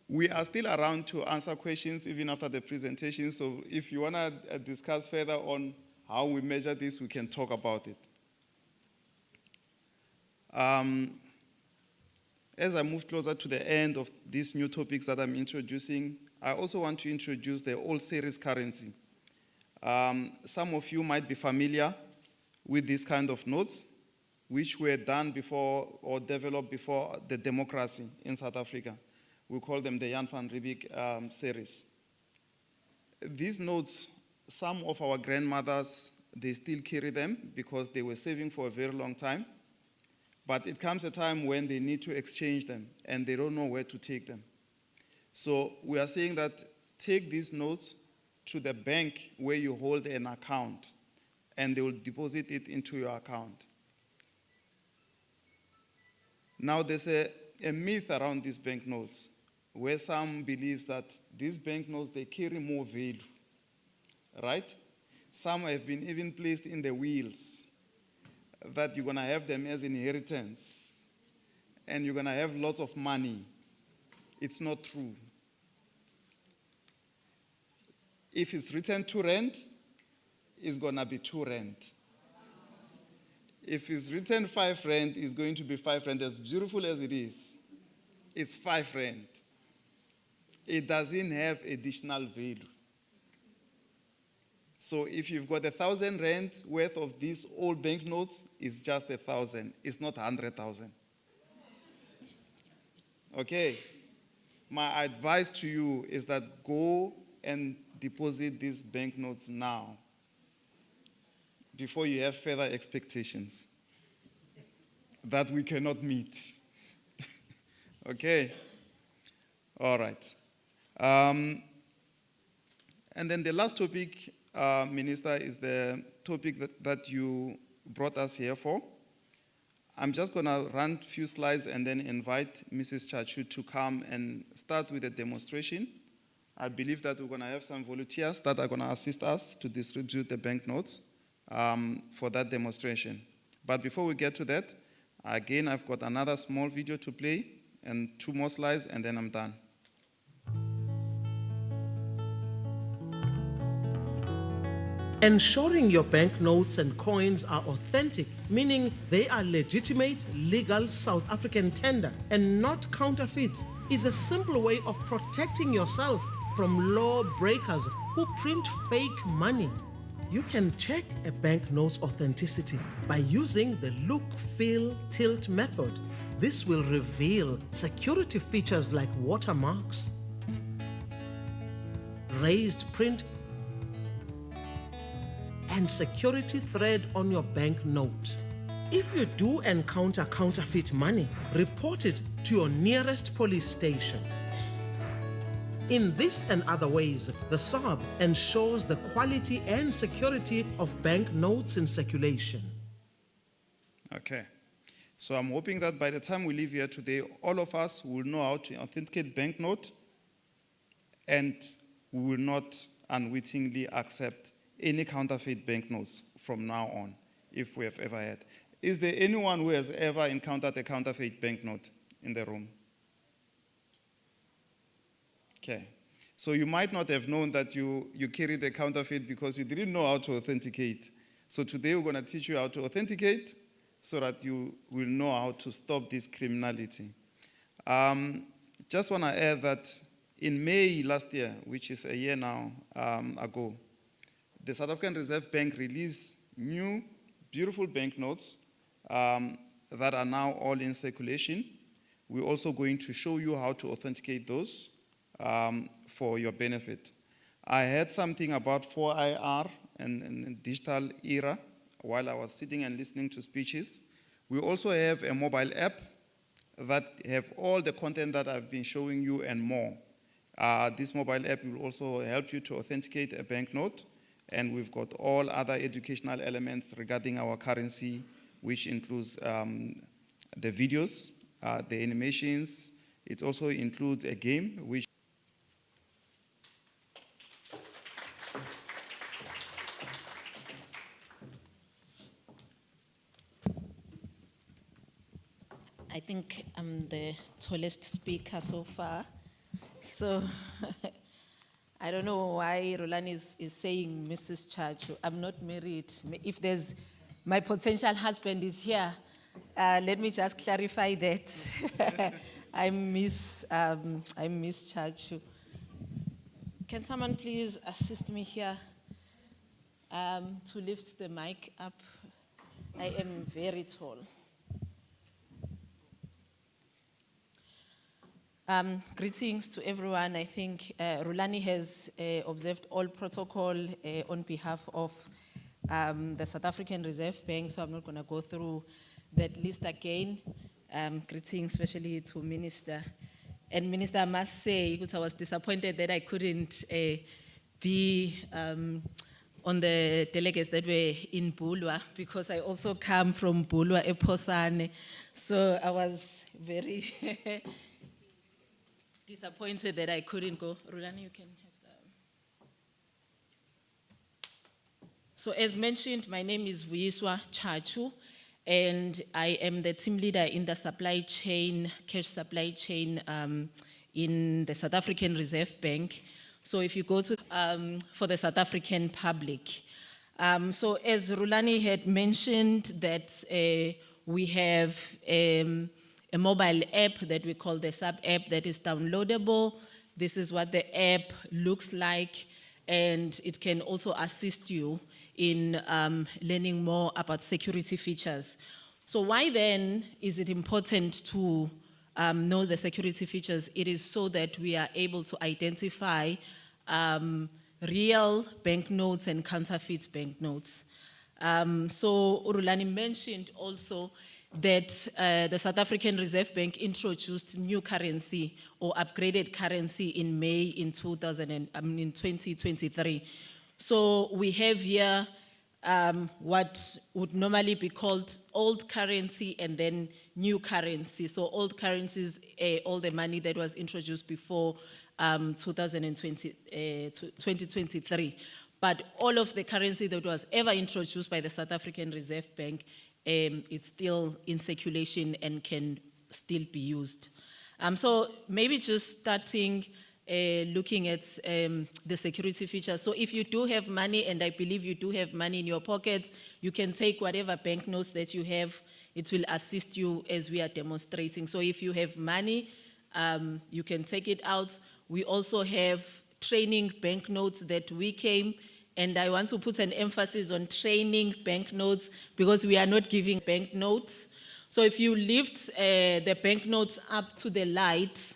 We are still around to answer questions even after the presentation, so if you want to discuss further on how we measure this, we can talk about it. As I move closer to the end of these new topics that I'm introducing, I also want to introduce the old series currency. Some of you might be familiar with these kind of notes, which were done before or developed before the democracy in South Africa. We call them the Jan van Riebeeck series. These notes, some of our grandmothers, they still carry them because they were saving for a very long time. But it comes a time when they need to exchange them and they don't know where to take them. So we are saying that take these notes to the bank where you hold an account and they will deposit it into your account. Now there's a myth around these banknotes where some believes that these banknotes, they carry more value, right? Some have been even placed in the wills, that you're going to have them as inheritance and you're going to have lots of money. It's not true. If it's written 2 rand, it's going to be 2 rand. If it's written 5 rand, it's going to be 5 rand. As beautiful as it is, it's 5 rand. It doesn't have additional value. So if you've got 1,000 rand worth of these old banknotes, it's just 1,000. It's not 100,000. Okay? My advice to you is that go and deposit these banknotes now before you have further expectations that we cannot meet. Okay? All right. And then the last topic, Minister, is the topic that you brought us here for. I'm just going to run a few slides and then invite Mrs. Chachu to come and start with a demonstration. I believe that we're going to have some volunteers that are going to assist us to distribute the banknotes for that demonstration. But before we get to that, again, I've got another small video to play and 2 more slides, and then I'm done. Ensuring your banknotes and coins are authentic, meaning they are legitimate, legal South African tender and not counterfeit, is a simple way of protecting yourself from law breakers who print fake money. You can check a banknote's authenticity by using the look, feel, tilt method. This will reveal security features like watermarks, raised print, and security thread on your banknote. If you do encounter counterfeit money, report it to your nearest police station. In this and other ways, the SARB ensures the quality and security of banknotes in circulation. Okay. So I'm hoping that by the time we leave here today, all of us will know how to authenticate banknote and we will not unwittingly accept any counterfeit banknotes from now on, if we have ever had. Is there anyone who has ever encountered a counterfeit banknote in the room? Okay. So you might not have known that you carried a counterfeit because you didn't know how to authenticate. So today we're going to teach you how to authenticate so that you will know how to stop this criminality. Just want to add that in May last year, which is a year now ago, the South African Reserve Bank released new, beautiful banknotes that are now all in circulation. We're also going to show you how to authenticate those for your benefit. I heard something about 4IR and digital era while I was sitting and listening to speeches. We also have a mobile app that have all the content that I've been showing you and more. This mobile app will also help you to authenticate a banknote, and we've got all other educational elements regarding our currency, which includes the videos, the animations. It also includes a game, which I think I'm the tallest speaker so far. So I don't know why Roland is saying Mrs. Chachu. I'm not married. If there's, my potential husband is here, let me just clarify that. I'm Miss Chachu. Can someone please assist me here to lift the mic up? I am very tall. Greetings to everyone. I think Rulani has observed all protocol on behalf of the South African Reserve Bank, so I'm not going to go through that list again. Greetings especially to Minister. And Minister, I must say, because I was disappointed that I couldn't be on the delegates that were in Bulwa, because I also come from Bulwa, Eposane. So I was very disappointed that I couldn't go. Rulani, you can have that. So as mentioned, my name is Vuyiswa Chachu, and I am the team leader in the supply chain, cash supply chain in the South African Reserve Bank. So if you go to, for the South African public. So as Rulani had mentioned that we have a mobile app that we call the sub-app that is downloadable. This is what the app looks like, and it can also assist you in learning more about security features. So why then is it important to know the security features? It is so that we are able to identify real banknotes and counterfeit banknotes. So Urulani mentioned also that the South African Reserve Bank introduced new currency or upgraded currency in May in 2023. So we have here what would normally be called old currency and then new currency. So old currencies, all the money that was introduced before 2023. But all of the currency that was ever introduced by the South African Reserve Bank, it's still in circulation and can still be used. So maybe just starting looking at the security features. So if you do have money, and I believe you do have money in your pockets, you can take whatever banknotes that you have. It will assist you as we are demonstrating. So if you have money, you can take it out. We also have training banknotes that we came, and I want to put an emphasis on training banknotes because we are not giving banknotes. So if you lift the banknotes up to the light,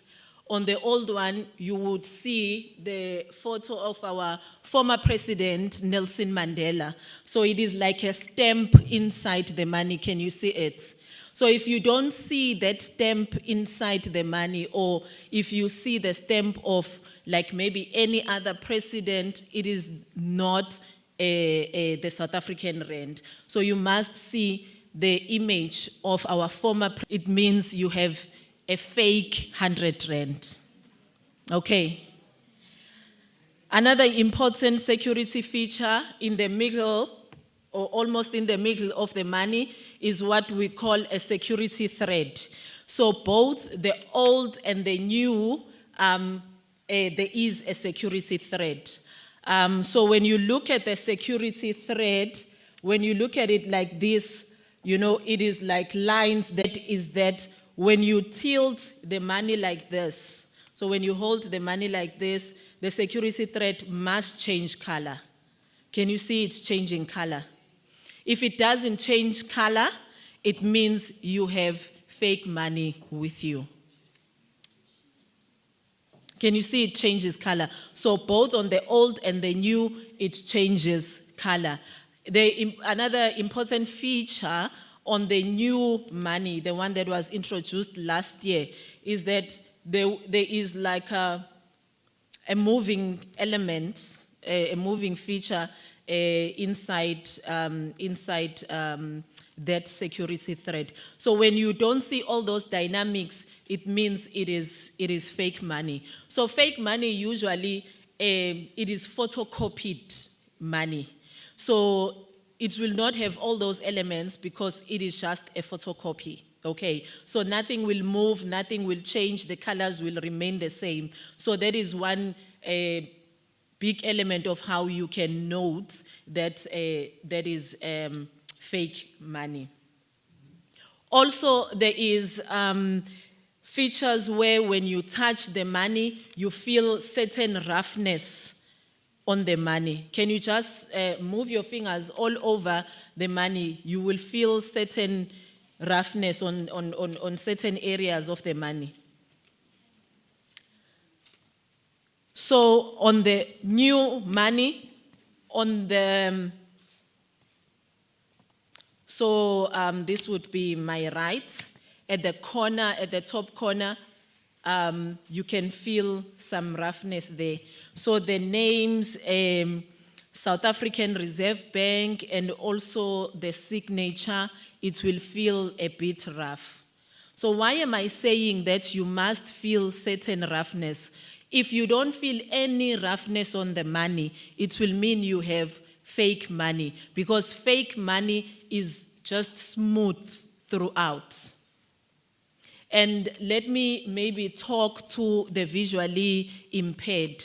on the old one, you would see the photo of our former president, Nelson Mandela. So it is like a stamp inside the money. Can you see it? So if you don't see that stamp inside the money, or if you see the stamp of like maybe any other president, it is not the South African rand. So you must see the image of our former, it means you have a fake 100 rand. Okay. Another important security feature in the middle, or almost in the middle of the money, is what we call a security thread. So both the old and the new, there is a security thread. So when you look at the security thread, when you look at it like this, you know, it is like lines. That is that when you tilt the money like this, so when you hold the money like this, the security thread must change color. Can you see it's changing color? If it doesn't change color, it means you have fake money with you. Can you see it changes color? So both on the old and the new, it changes color. Another important feature on the new money, the one that was introduced last year, is that there is like a moving element, a moving feature inside that security thread. So when you don't see all those dynamics, it means it is fake money. So fake money usually, it is photocopied money. So it will not have all those elements because it is just a photocopy. Okay, so nothing will move, nothing will change, the colors will remain the same. So that is one big element of how you can note that that is fake money. Also, there is features where when you touch the money, you feel certain roughness on the money. Can you just move your fingers all over the money? You will feel certain roughness on certain areas of the money. So on the new money, on the, this would be my right. At the corner, at the top corner, you can feel some roughness there. So the names, South African Reserve Bank, and also the signature, it will feel a bit rough. So why am I saying that you must feel certain roughness? If you don't feel any roughness on the money, it will mean you have fake money, because fake money is just smooth throughout. And let me maybe talk to the visually impaired.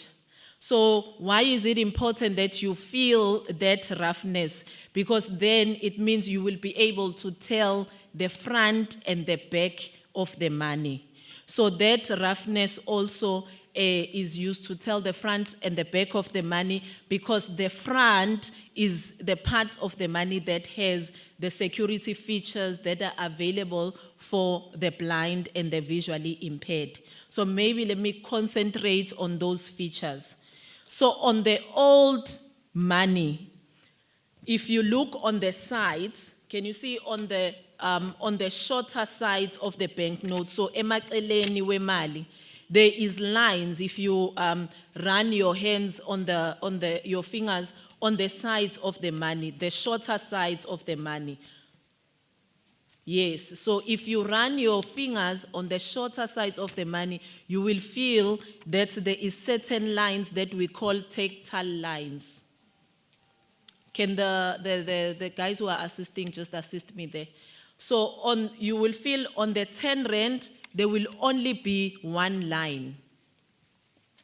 So why is it important that you feel that roughness? Because then it means you will be able to tell the front and the back of the money. So that roughness also is used to tell the front and the back of the money, because the front is the part of the money that has the security features that are available for the blind and the visually impaired. So maybe let me concentrate on those features. So on the old money, if you look on the sides, can you see on the shorter sides of the banknote, so emaceleni wemali, there is lines. If you run your hands your fingers on the sides of the money, the shorter sides of the money. Yes, so if you run your fingers on the shorter sides of the money, you will feel that there is certain lines that we call tactile lines. Can the guys who are assisting just assist me there? So you will feel on the 10 rand, there will only be one line.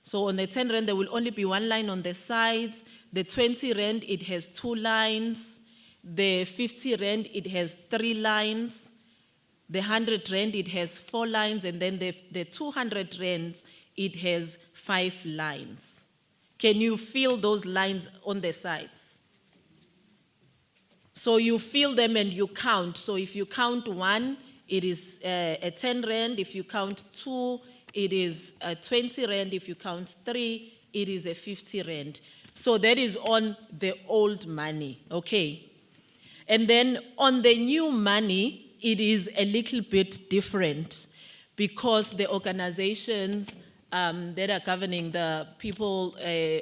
So on the 10 rand, there will only be one line on the sides. The 20 rand, it has 2 lines. The 50 rand, it has 3 lines. The 100 rand, it has 4 lines. And then the 200 rands, it has 5 lines. Can you feel those lines on the sides? So you feel them and you count. So if you count 1, it is a 10 rand. If you count 2, it is a 20 rand. If you count 3, it is a 50 rand. So that is on the old money, okay? And then on the new money, it is a little bit different, because the organizations that are governing the people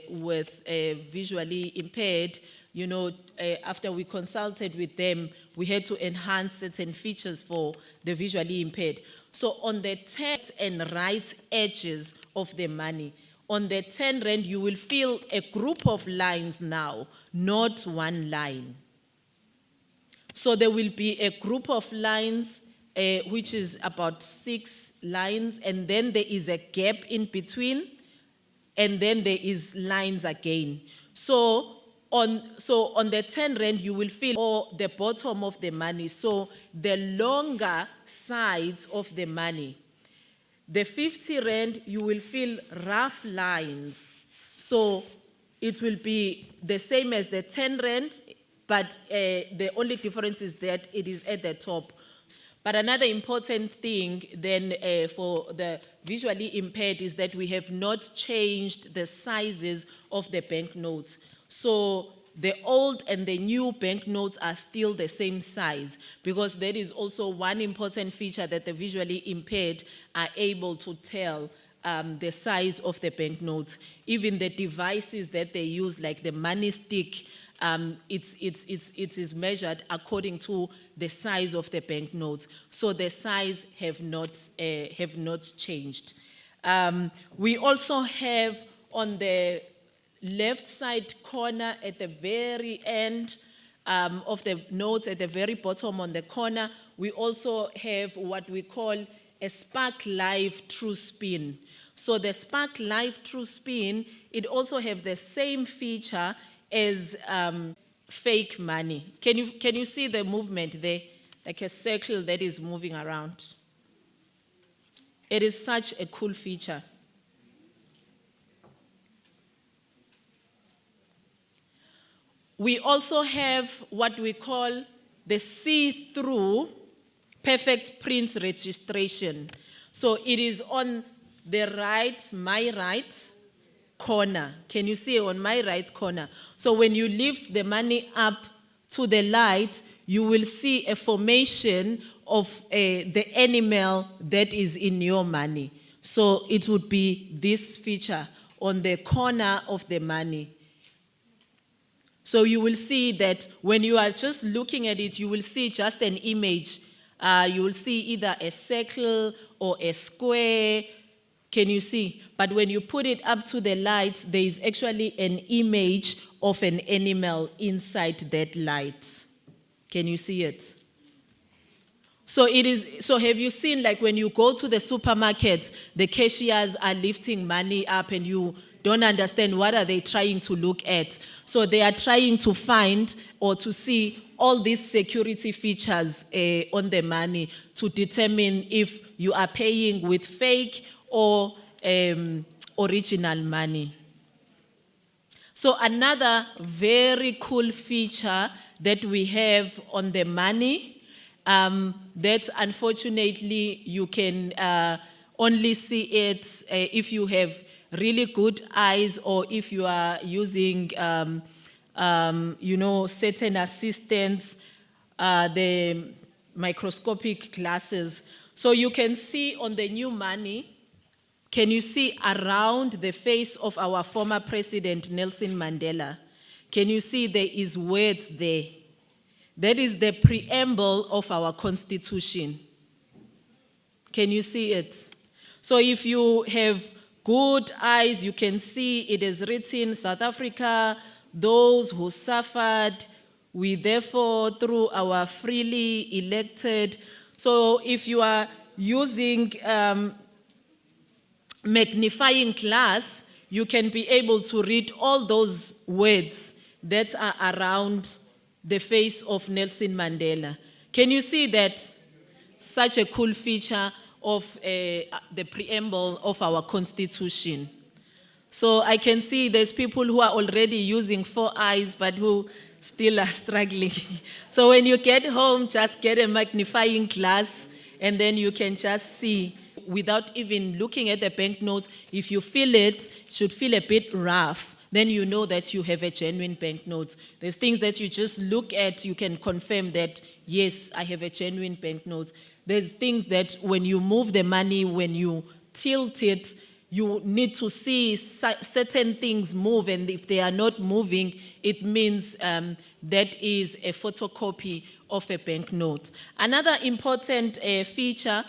with visually impaired, you know, after we consulted with them, we had to enhance certain features for the visually impaired. So on the left and right edges of the money, on the 10 rand, you will feel a group of lines now, not one line. So there will be a group of lines, which is about 6 lines, and then there is a gap in between, and then there is lines again. So on the 10 rand, you will feel the bottom of the money, so the longer sides of the money. The 50 rand, you will feel rough lines. So it will be the same as the 10 rand, but the only difference is that it is at the top. But another important thing then for the visually impaired is that we have not changed the sizes of the banknotes. So the old and the new banknotes are still the same size, because that is also one important feature that the visually impaired are able to tell the size of the banknotes. Even the devices that they use, like the money stick, it is measured according to the size of the banknotes. So the size have not changed. We also have on the left side corner at the very end of the notes, at the very bottom on the corner, we also have what we call a Spark Live True Spin. So the Spark Live True Spin, it also have the same feature as fake money. Can you see the movement there? Like a circle that is moving around. It is such a cool feature. We also have what we call the see-through perfect print registration. So it is on the right, my right corner. Can you see on my right corner? So when you lift the money up to the light, you will see a formation of the animal that is in your money. So it would be this feature on the corner of the money. So you will see that when you are just looking at it, you will see just an image. You will see either a circle or a square. Can you see? But when you put it up to the light, there is actually an image of an animal inside that light. Can you see it? So have you seen, like when you go to the supermarket, the cashiers are lifting money up and you don't understand what are they trying to look at. So they are trying to find or to see all these security features on the money to determine if you are paying with fake or original money. So another very cool feature that we have on the money, that unfortunately you can only see it if you have really good eyes or if you are using certain assistants, the microscopic glasses. So you can see on the new money, can you see around the face of our former president, Nelson Mandela? Can you see there is words there? That is the preamble of our constitution. Can you see it? So if you have good eyes, you can see it is written, South Africa, those who suffered, we therefore through our freely elected. So if you are using magnifying glass, you can be able to read all those words that are around the face of Nelson Mandela. Can you see that? Such a cool feature of the preamble of our constitution. So I can see there's people who are already using 4 eyes, but who still are struggling. So when you get home, just get a magnifying glass, and then you can just see without even looking at the banknotes. If you feel it should feel a bit rough, then you know that you have a genuine banknote. There's things that you just look at, you can confirm that, yes, I have a genuine banknote. There's things that when you move the money, when you tilt it, you need to see certain things move, and if they are not moving, it means that is a photocopy of a banknote. Another important feature,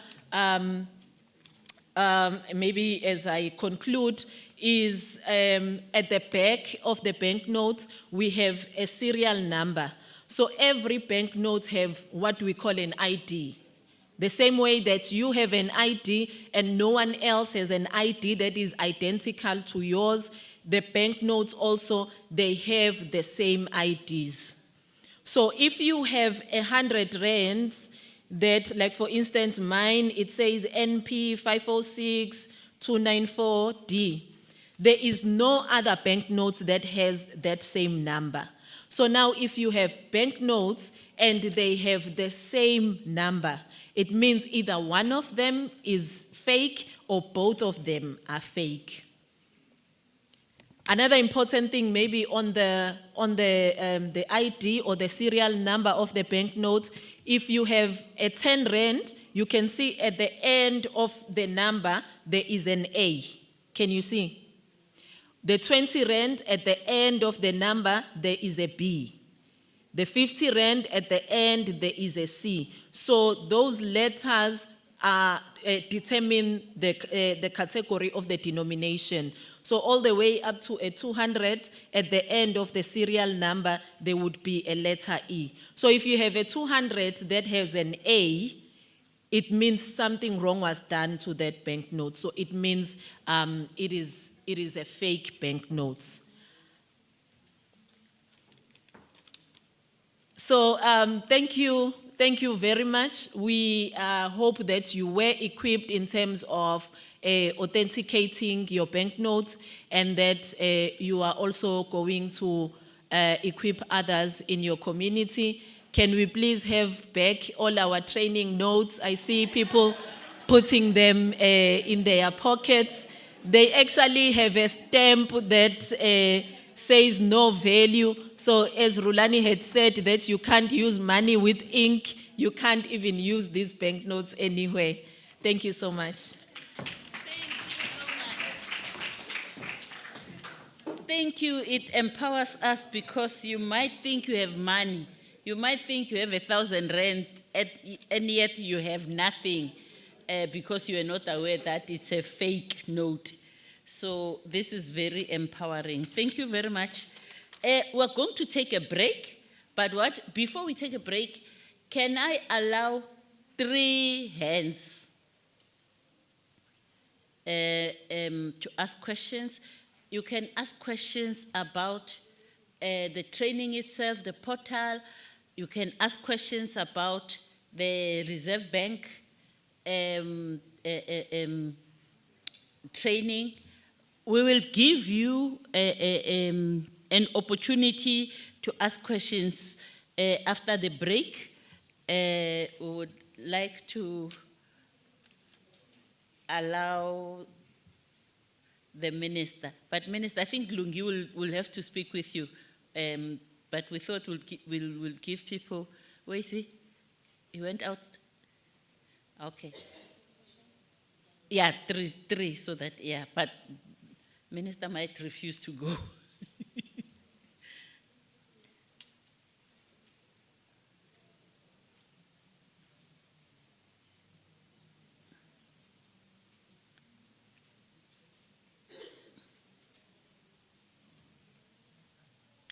maybe as I conclude, is at the back of the banknote, we have a serial number. So every banknote have what we call an ID. The same way that you have an ID and no one else has an ID that is identical to yours, the banknotes also, they have the same IDs. So if you have 100 rands that, like for instance, mine, it says NP 506-294D. There is no other banknote that has that same number. So now if you have banknotes and they have the same number, It means either one of them is fake or both of them are fake. Another important thing maybe on the ID or the serial number of the banknote, if you have a 10 rand, you can see at the end of the number, there is an A. Can you see? The 20 rand, at the end of the number, there is a B. The 50 rand, at the end, there is a C. So those letters determine the category of the denomination. So all the way up to a 200, at the end of the serial number, there would be a letter E. So if you have a 200 that has an A, it means something wrong was done to that banknote. So it means it is a fake banknote. So thank you very much. We hope that you were equipped in terms of authenticating your banknotes, and that you are also going to equip others in your community. Can we please have back all our training notes? I see people putting them in their pockets. They actually have a stamp that says no value. So as Rulani had said, that you can't use money with ink, you can't even use these banknotes anywhere. Thank you so much. Thank you. It empowers us, because you might think you have money. You might think you have 1,000 rand, and yet you have nothing because you are not aware that it's a fake note. So this is very empowering. Thank you very much. We're going to take a break, but before we take a break, can I allow 3 hands to ask questions? You can ask questions about the training itself, the portal. You can ask questions about the Reserve Bank training. We will give you an opportunity to ask questions after the break. We would like to allow the minister. But Minister, I think Lungi will have to speak with you. But we thought we'll give people, where is he? He went out? Okay. Yeah, three, so that, yeah, but Minister might refuse to go.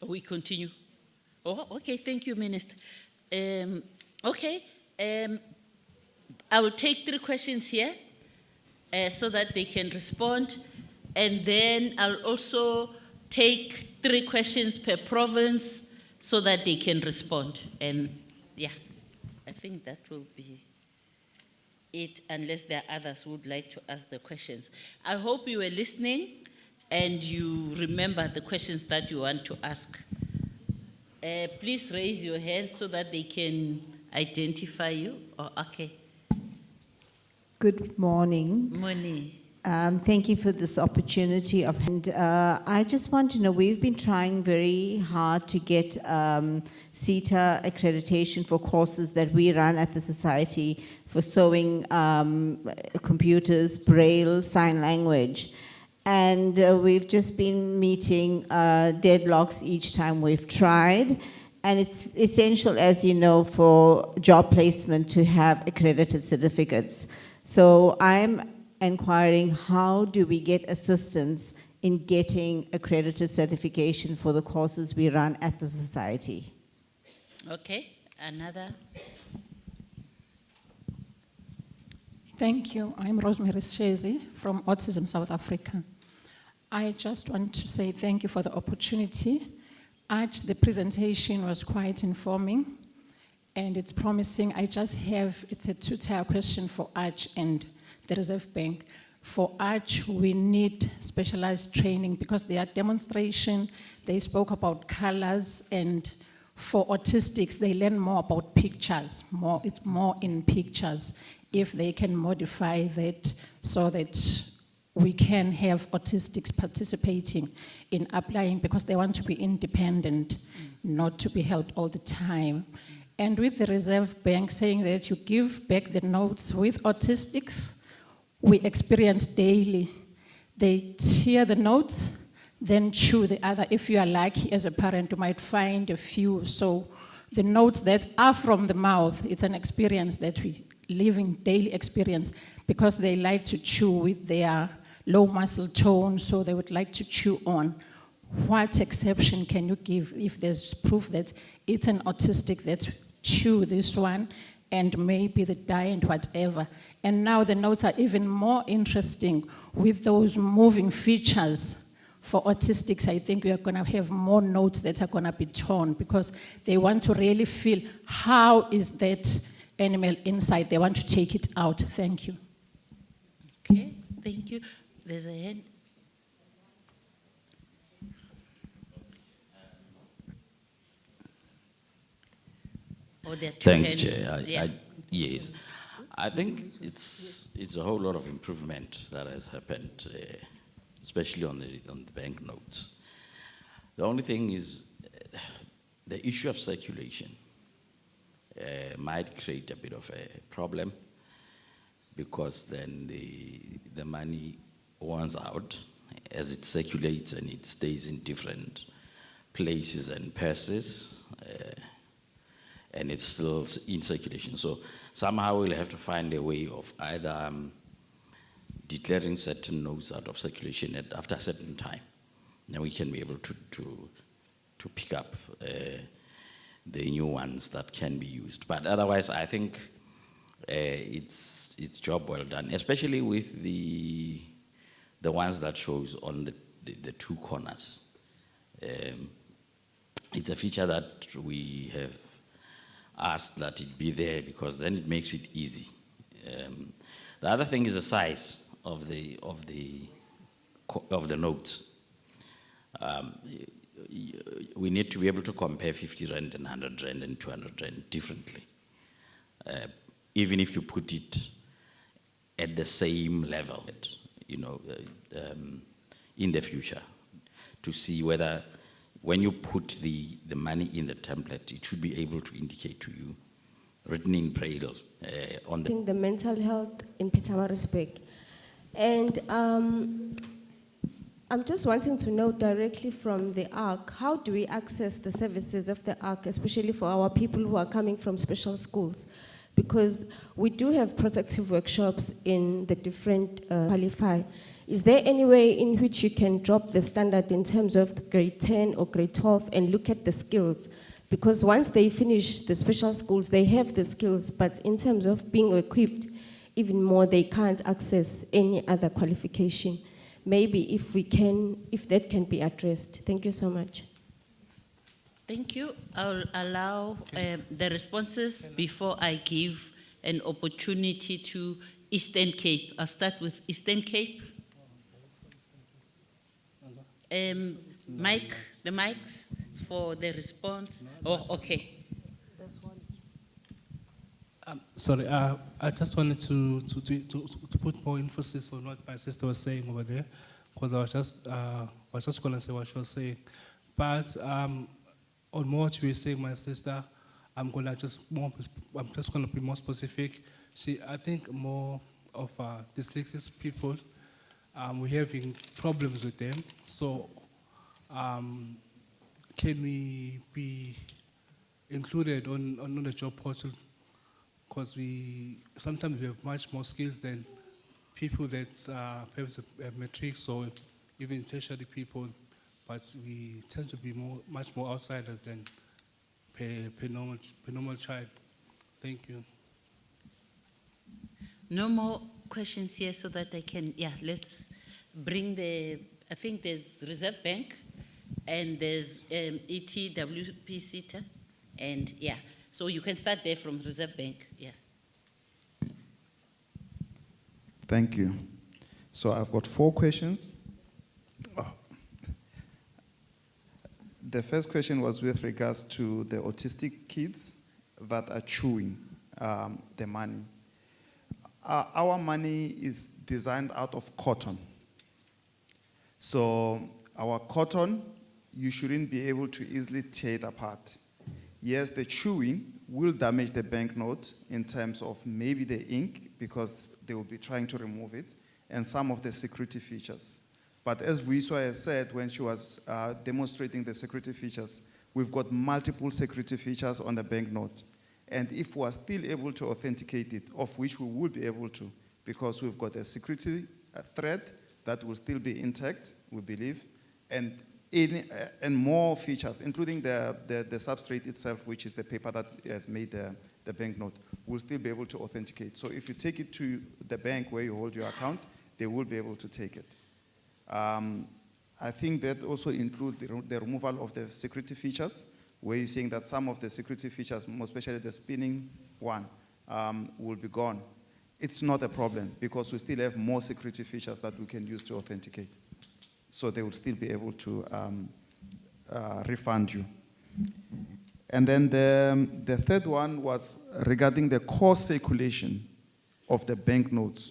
We continue. Oh, okay, thank you, Minister. Okay, I will take 3 questions here so that they can respond, and then I'll also take 3 questions per province so that they can respond. And yeah, I think that will be it, unless there are others who would like to ask the questions. I hope you were listening and you remember the questions that you want to ask. Please raise your hand so that they can identify you. Oh, okay. Good morning. Morning. Thank you for this opportunity. And I just want to know, we've been trying very hard to get CETA accreditation for courses that we run at the Society for sewing, computers, Braille, sign language. And we've just been meeting deadlocks each time we've tried. And it's essential, as you know, for job placement to have accredited certificates. So I'm inquiring, how do we get assistance in getting accredited certification for the courses we run at the Society? Okay, another. Thank you. I'm Rosemary Shezi from Autism South Africa. I just want to say thank you for the opportunity. The presentation was quite informing and it's promising. It's a 2-tier question for Arch and the Reserve Bank. For Arch, we need specialized training because their demonstration, they spoke about colors, and For autistics, they learn more about pictures, it's more in pictures. If they can modify that so that we can have autistics participating in applying because they want to be independent, not to be helped all the time. And with the Reserve Bank saying that you give back the notes with autistics, we experience daily. They tear the notes, then chew the other. If you are lucky as a parent, you might find a few. So the notes that are from the mouth, it's an experience that we live in, daily experience, because they like to chew with their low muscle tone, so they would like to chew on. What exception can you give if there's proof that it's an autistic that chew this one and maybe the dye and whatever? And now the notes are even more interesting with those moving features. For autistics, I think we are going to have more notes that are going to be torn because they want to really feel how is that animal inside. They want to take it out. Thank you. Okay, thank you. There's a hand. Oh, there are two Thanks, hands. Chair. Yeah. Yes, I think it's a whole lot of improvement that has happened, especially on the banknotes. The only thing is the issue of circulation might create a bit of a problem because then the money runs out as it circulates and it stays in different places and purses. And it's still in circulation. So somehow we'll have to find a way of either declaring certain notes out of circulation after a certain time. Then we can be able to pick up the new ones that can be used. But otherwise, I think it's job well done, especially with the ones that shows on the two corners. It's a feature that we have asked that it be there because then it makes it easy. The other thing is the size of the notes. We need to be able to compare 50 Rand and 100 Rand and 200 Rand differently. Even if you put it at the same level, in the future, to see whether when you put the money in the template, it should be able to indicate to you, written in Braille, on the mental health in Pietermaritzburg. And I'm just wanting to know directly from the ARC, how do we access the services of the ARC, especially for our people who are coming from special schools? Because we do have protective workshops in the different qualify. Is there any way in which you can drop the standard in terms of grade 10 or grade 12 and look at the skills? Because once they finish the special schools, they have the skills, but in terms of being equipped, even more, they can't access any other qualification. Maybe if that can be addressed. Thank you so much. Thank you. I'll allow the responses before I give an opportunity to Eastern Cape. I'll start with Eastern Cape. Mike, the mics for the response. Oh, okay. Sorry, I just wanted to put more emphasis on what my sister was saying over there, because I was just going to say what she was saying. But on what you were saying, my sister, I'm just going to be more specific. I think more of dyslexic people, we're having problems with them. So can we be included on the job portal? Because sometimes we have much more skills than people that perhaps have matrics or even tertiary people, but we tend to be much more outsiders than per normal child. Thank you. No more questions here so that I can, let's bring I think there's Reserve Bank and there's ETWP SETA, and so you can start there from Reserve Bank, Thank you. So I've got 4 questions. The first question was with regards to the autistic kids that are chewing the money. Our money is designed out of cotton. So our cotton, you shouldn't be able to easily tear it apart. Yes, the chewing will damage the banknote in terms of maybe the ink, because they will be trying to remove it, and some of the security features. But as Vuiswa has said when she was demonstrating the security features, we've got multiple security features on the banknote. And if we are still able to authenticate it, of which we will be able to, because we've got a security thread that will still be intact, we believe, and more features, including the substrate itself, which is the paper that has made the banknote, will still be able to authenticate. So if you take it to the bank where you hold your account, they will be able to take it. I think that also includes the removal of the security features, where you're saying that some of the security features, more especially the spinning one, will be gone. It's not a problem, because we still have more security features that we can use to authenticate. So they will still be able to refund you. And then the third one was regarding the core circulation of the banknotes.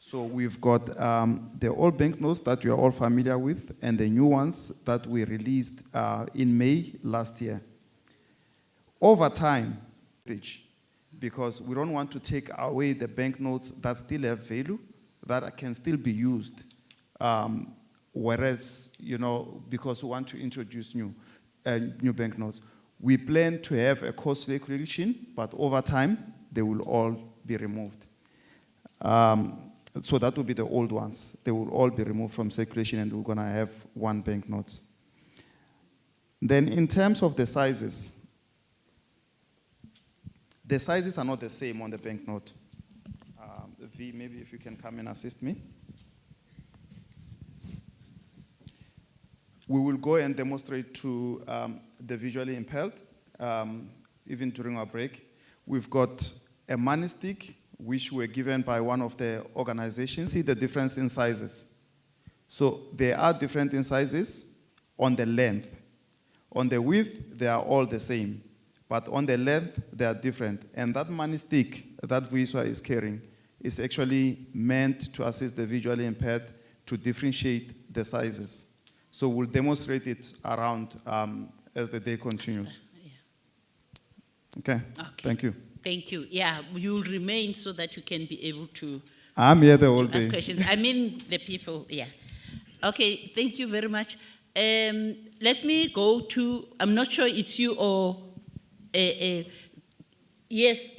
So we've got the old banknotes that you are all familiar with, and the new ones that we released in May last year. Over time, because we don't want to take away the banknotes that still have value, that can still be used, whereas, because we want to introduce new banknotes. We plan to have a core circulation, but over time, they will all be removed. So that will be the old ones. They will all be removed from circulation, and we're going to have one banknote. Then in terms of the sizes are not the same on the banknote. V, maybe if you can come and assist me. We will go and demonstrate to the visually impaired, even during our break. We've got a money stick, which were given by one of the organizations. See the difference in sizes. So they are different in sizes on the length. On the width, they are all the same. But on the length, they are different. And that money stick that Vuiswa is carrying is actually meant to assist the visually impaired to differentiate the sizes. So we'll demonstrate it around as the day continues. Okay, thank you. Thank you. Yeah, you'll remain so that you can be able to I'm here the whole ask day. questions. I mean, the people, yeah. Okay, thank you very much. Let me go to, I'm not sure it's you or, yes,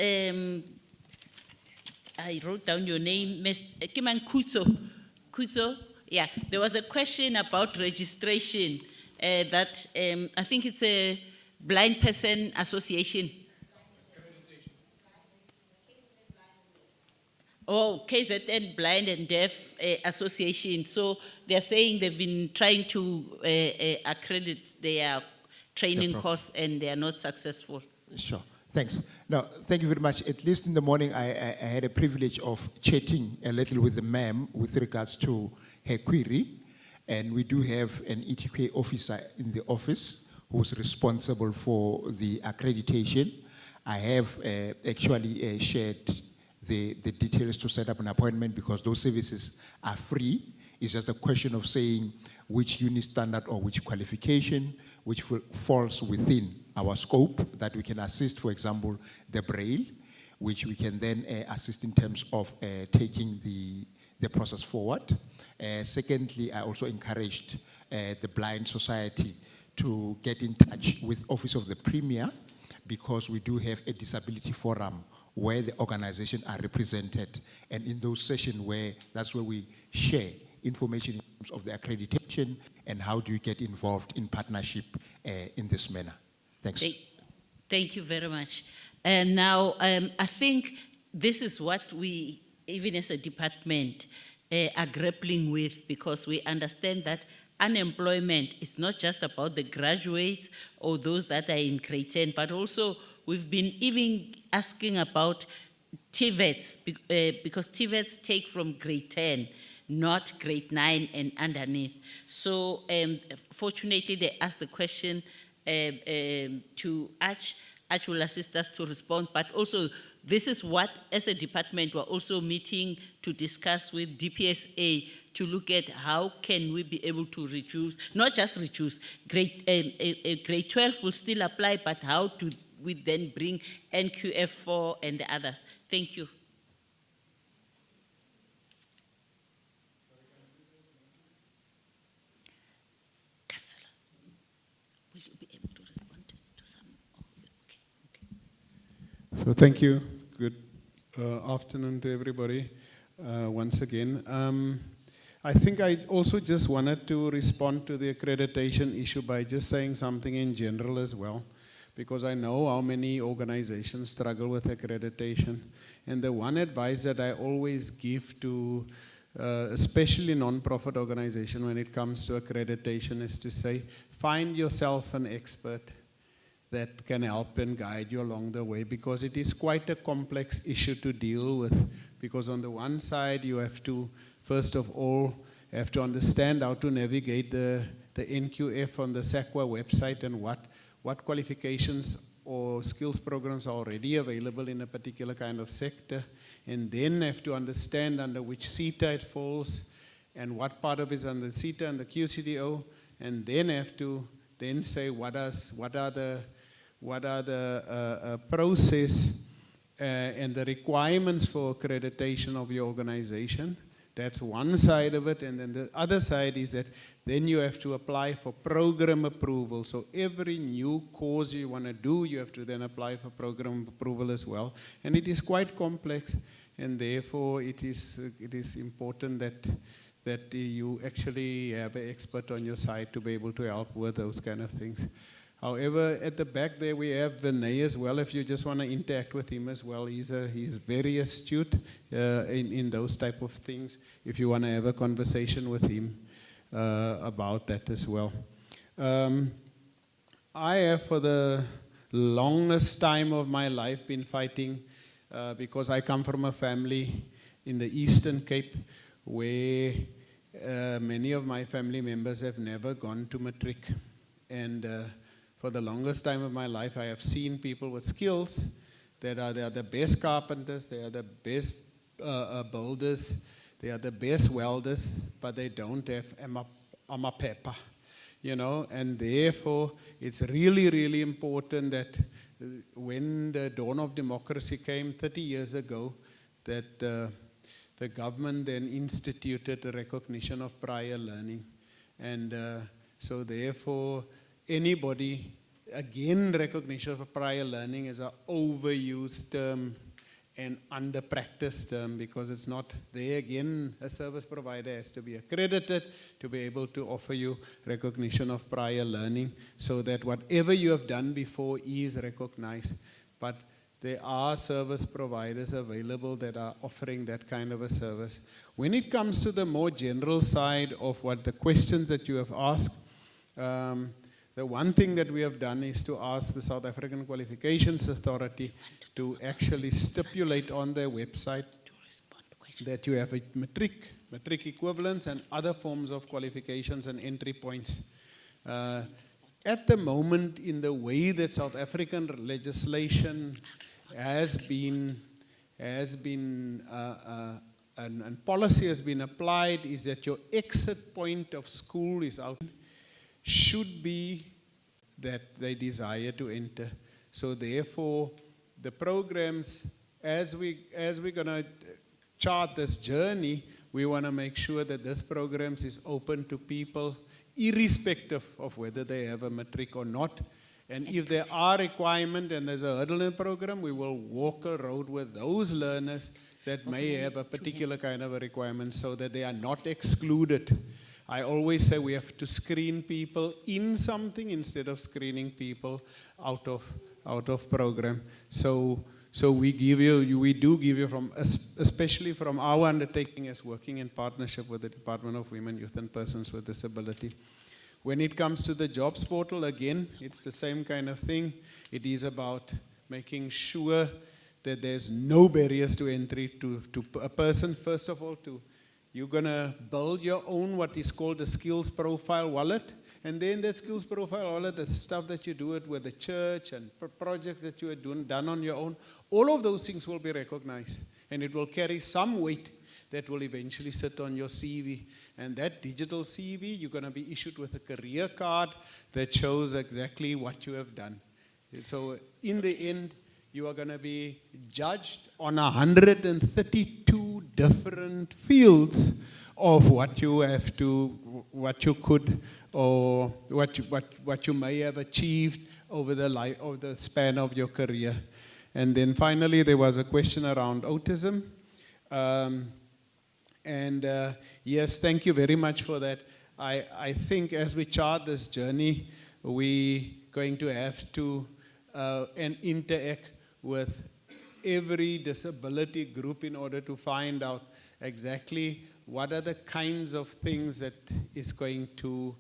I wrote down your name, Kiman Kuto. Yeah, there was a question about registration that I think it's a blind person association. Oh, KZN Blind and Deaf Association. So they're saying they've been trying to accredit their training course and they are not successful. Sure, thanks. Now, thank you very much. At least in the morning, I had a privilege of chatting a little with the ma'am with regards to her query. And we do have an ETK officer in the office who's responsible for the accreditation. I have actually shared the details to set up an appointment, because those services are free. It's just a question of saying which unit standard or which qualification, which falls within our scope that we can assist, for example, the Braille, which we can then assist in terms of taking the process forward. Secondly, I also encouraged the Blind Society to get in touch with Office of the Premier, because we do have a disability forum where the organizations are represented, and in those sessions that's where we share information in terms of the accreditation and how do you get involved in partnership in this manner. Thanks. Thank you very much. And now I think this is what we, even as a department, are grappling with, because we understand that unemployment is not just about the graduates or those that are in grade 10, but also we've been even asking about TVETs, because TVETs take from grade 10. not grade 9 and underneath. So fortunately, they asked the question to Arch. Arch will assist us to respond, but also this is what, as a department, we're also meeting to discuss with DPSA to look at how can we be able to reduce, not just reduce, grade 12 will still apply, but how do we then bring NQF4 and the others? Thank you. Councillor, will you be able to respond to some? Okay. So thank you. Good afternoon to everybody once again. I think I also just wanted to respond to the accreditation issue by just saying something in general as well, because I know how many organizations struggle with accreditation. And the one advice that I always give to especially non-profit organizations when it comes to accreditation is to say, find yourself an expert that can help and guide you along the way, because it is quite a complex issue to deal with. Because on the one side, you have to, first of all, have to understand how to navigate the NQF on the SACWA website and what qualifications or skills programs are already available in a particular kind of sector, and then have to understand under which CETA it falls and what part of it is under CETA and the QCDO, and then have to then say what are the process and the requirements for accreditation of your organization. That's one side of it, and then the other side is that then you have to apply for program approval. So every new course you want to do, you have to then apply for program approval as well. And it is quite complex, and therefore it is important that you actually have an expert on your side to be able to help with those kind of things. However, at the back there we have Vinay as well, if you just want to interact with him as well. He's very astute in those type of things, if you want to have a conversation with him about that as well. I have for the longest time of my life been fighting because I come from a family in the Eastern Cape where many of my family members have never gone to matric. And for the longest time of my life, I have seen people with skills that they are the best carpenters, they are the best builders, they are the best welders, but they don't have amapepa, you know. And therefore, it's really, really important that when the dawn of democracy came 30 years ago, that the government then instituted a recognition of prior learning. And so therefore, anybody, again, recognition of prior learning is an overused term and under-practiced term, because it's not there. Again, a service provider has to be accredited to be able to offer you recognition of prior learning, so that whatever you have done before is recognized. But there are service providers available that are offering that kind of a service. When it comes to the more general side of what the questions that you have asked, the one thing that we have done is to ask the South African Qualifications Authority to actually stipulate on their website that you have a matric equivalence and other forms of qualifications and entry points. At the moment, in the way that South African legislation has been and policy has been applied, is that your exit point of school is out, should be that they desire to enter. So therefore, the programs, as we're going to chart this journey, we want to make sure that this programs is open to people, irrespective of whether they have a matric or not. And if there are requirements and there's a hurdle in the program, we will walk a road with those learners that may have a particular kind of a requirement, so that they are not excluded. I always say we have to screen people in something instead of screening people out of program. So we do give you from, especially from our undertaking as working in partnership with the Department of Women, Youth and Persons with Disability. When it comes to the jobs portal, again, it's the same kind of thing. It is about making sure that there's no barriers to entry to a person, first of all, to You're going to build your own, what is called a skills profile wallet. And then that skills profile wallet, the stuff that you do it with the church and projects that you are doing, done on your own, all of those things will be recognized. And it will carry some weight that will eventually sit on your CV. And that digital CV, you're going to be issued with a career card that shows exactly what you have done. So in the end, you are going to be judged on 132 different fields of what you have to, what you could, or what you may have achieved over the span of your career. And then finally, there was a question around autism. Yes, thank you very much for that. I think as we chart this journey, we're going to have to and interact with every disability group in order to find out exactly what are the kinds of things that is going to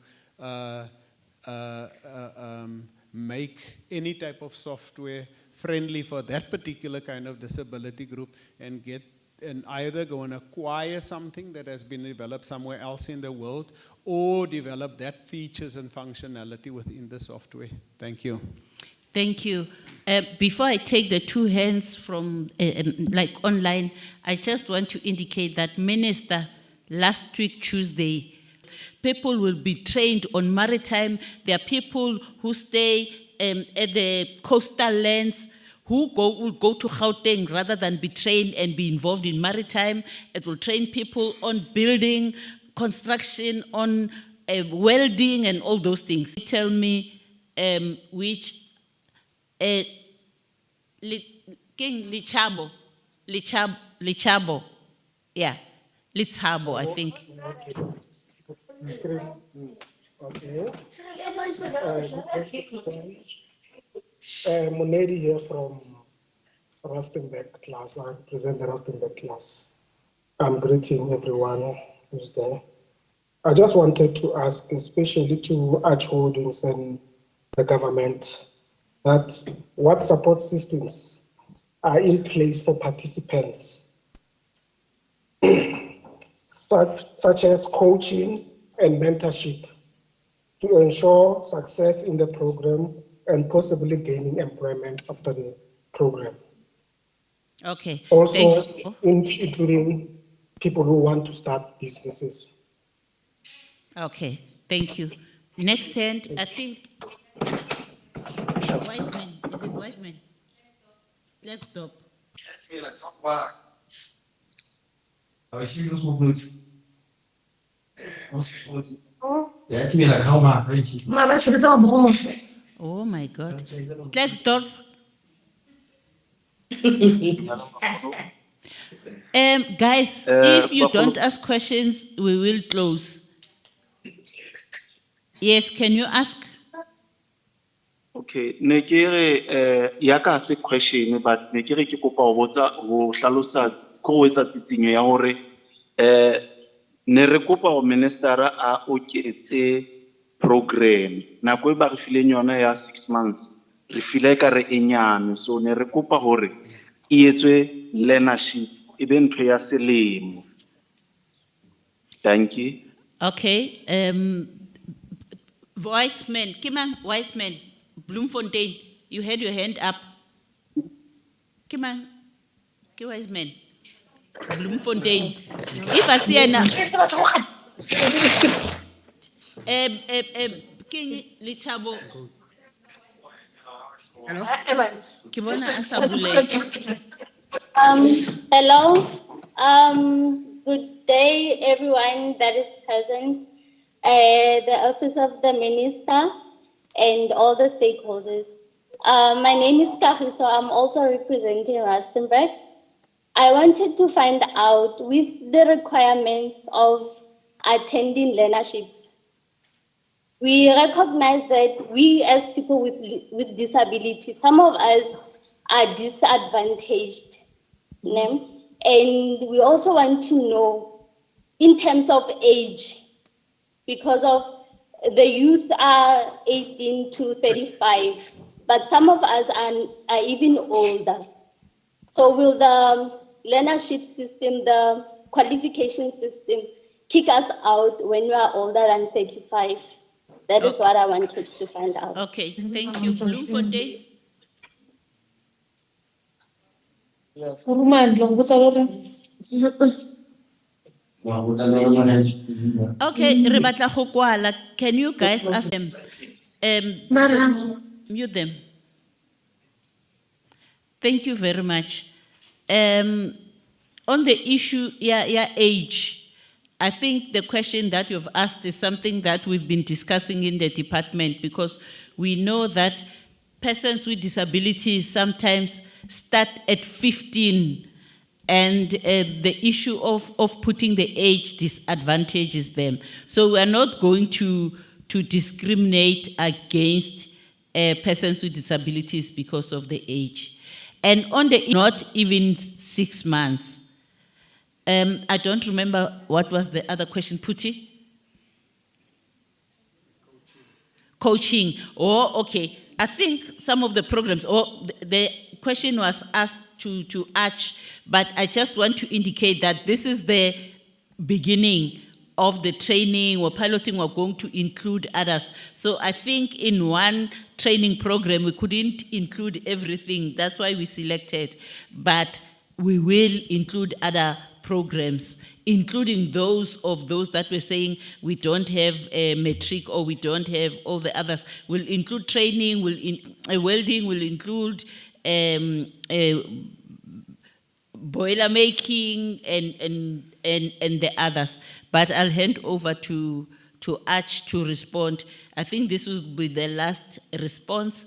make any type of software friendly for that particular kind of disability group, and either go and acquire something that has been developed somewhere else in the world, or develop that features and functionality within the software. Thank you. Thank you. Before I take the two hands from like online, I just want to indicate that Minister, last week Tuesday, people will be trained on maritime. There are people who stay at the coastal lands who will go to Gauteng rather than be trained and be involved in maritime. It will train people on building, construction, on welding and all those things. Tell me which King Lichabo, yeah, Lichabo, I think. Monedi here from Rustenburg class. I represent the Rustenburg class. I'm greeting everyone who's there. I just wanted to ask, especially to Arch Holdings and the government, that what support systems are in place for participants, such as coaching and mentorship, to ensure success in the program and possibly gaining employment after the program. Okay. Also, including people who want to start businesses. Okay, thank you. Next hand, I think, Wiseman, is it Wiseman? Let's stop. Oh my God. Let's stop. Guys, if you don't ask questions, we will close. Yes, can you ask? Okay, ne ke re yaka se question, but ne ke re ke kopa ho botsa ho hlalosa ko etsa tsitsinyo ya hore ne re kopa ho minister a oketse program nako e ba re fileng yona ya 6 months re file ka re enyane, so ne re kopa hore e etswe learnership e be ntho ya selemo. Thank you. Okay, Wiseman, Kimang, Wiseman, Bloemfontein, you had your hand up. Kimang, Wiseman, Bloemfontein. If I see now, King Lichabo. Hello. Hello. Good day, everyone that is present, the Office of the Minister, and all the stakeholders. My name is Kagiso. I'm also representing Rustenburg. I wanted to find out with the requirements of attending learnerships. We recognize that we as people with disabilities, some of us are disadvantaged. And we also want to know in terms of age, because of the youth are 18 to 35, but some of us are even older. So will the learnership system, the qualification system kick us out when we are older than 35? That is what I wanted to find out. Okay, thank you. Bloemfontein? Okay, re batla go kwala. Can you guys ask them? Mute them. Thank you very much. On the issue, age, I think the question that you've asked is something that we've been discussing in the department, because we know that persons with disabilities sometimes start at 15, and the issue of putting the age disadvantages them. So we are not going to discriminate against persons with disabilities because of the age. And on the not even 6 months. I don't remember what was the other question, Puti? Coaching. Oh, okay. I think some of the programs, the question was asked to Arch, but I just want to indicate that this is the beginning of the training or piloting. We're going to include others. So I think in one training program, we couldn't include everything. That's why we selected. But we will include other programs, including those that we're saying we don't have a matric or we don't have all the others. We'll include training, welding, will include boiler making and the others. But I'll hand over to Arch to respond. I think this will be the last response.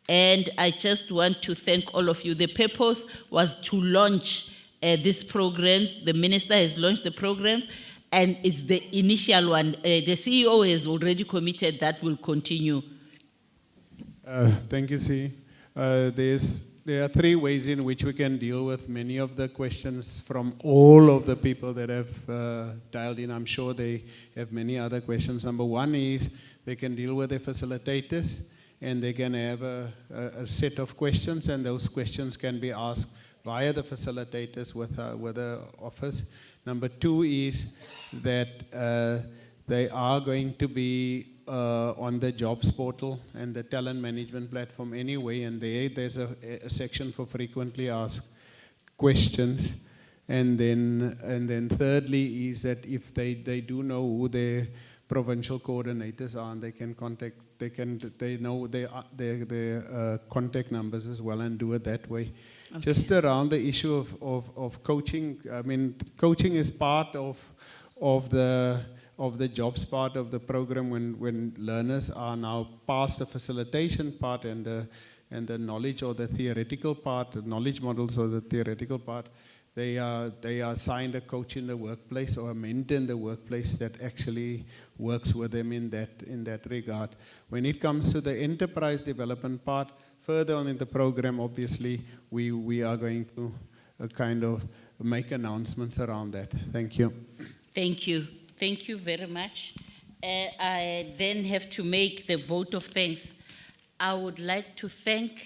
And I just want to thank all of you. The purpose was to launch these programs. The minister has launched the programs, and it's the initial one. The CEO has already committed that will continue. Thank you, C. There are three ways in which we can deal with many of the questions from all of the people that have dialed in. I'm sure they have many other questions. Number one is they can deal with the facilitators, and they can have a set of questions, and those questions can be asked via the facilitators with the office. Number two is that they are going to be on the jobs portal and the talent management platform anyway, and there's a section for frequently asked questions. And then thirdly is that if they do know who their provincial coordinators are, and they can contact, they know their contact numbers as well, and do it that way. Okay. Just around the issue of coaching, I mean, coaching is part of the jobs part of the program when learners are now past the facilitation part and the knowledge or the theoretical part, the knowledge models or the theoretical part. They are assigned a coach in the workplace or a mentor in the workplace that actually works with them in that regard. When it comes to the enterprise development part, further on in the program, obviously, we are going to kind of make announcements around that. Thank you. Thank you. Thank you very much. I then have to make the vote of thanks. I would like to thank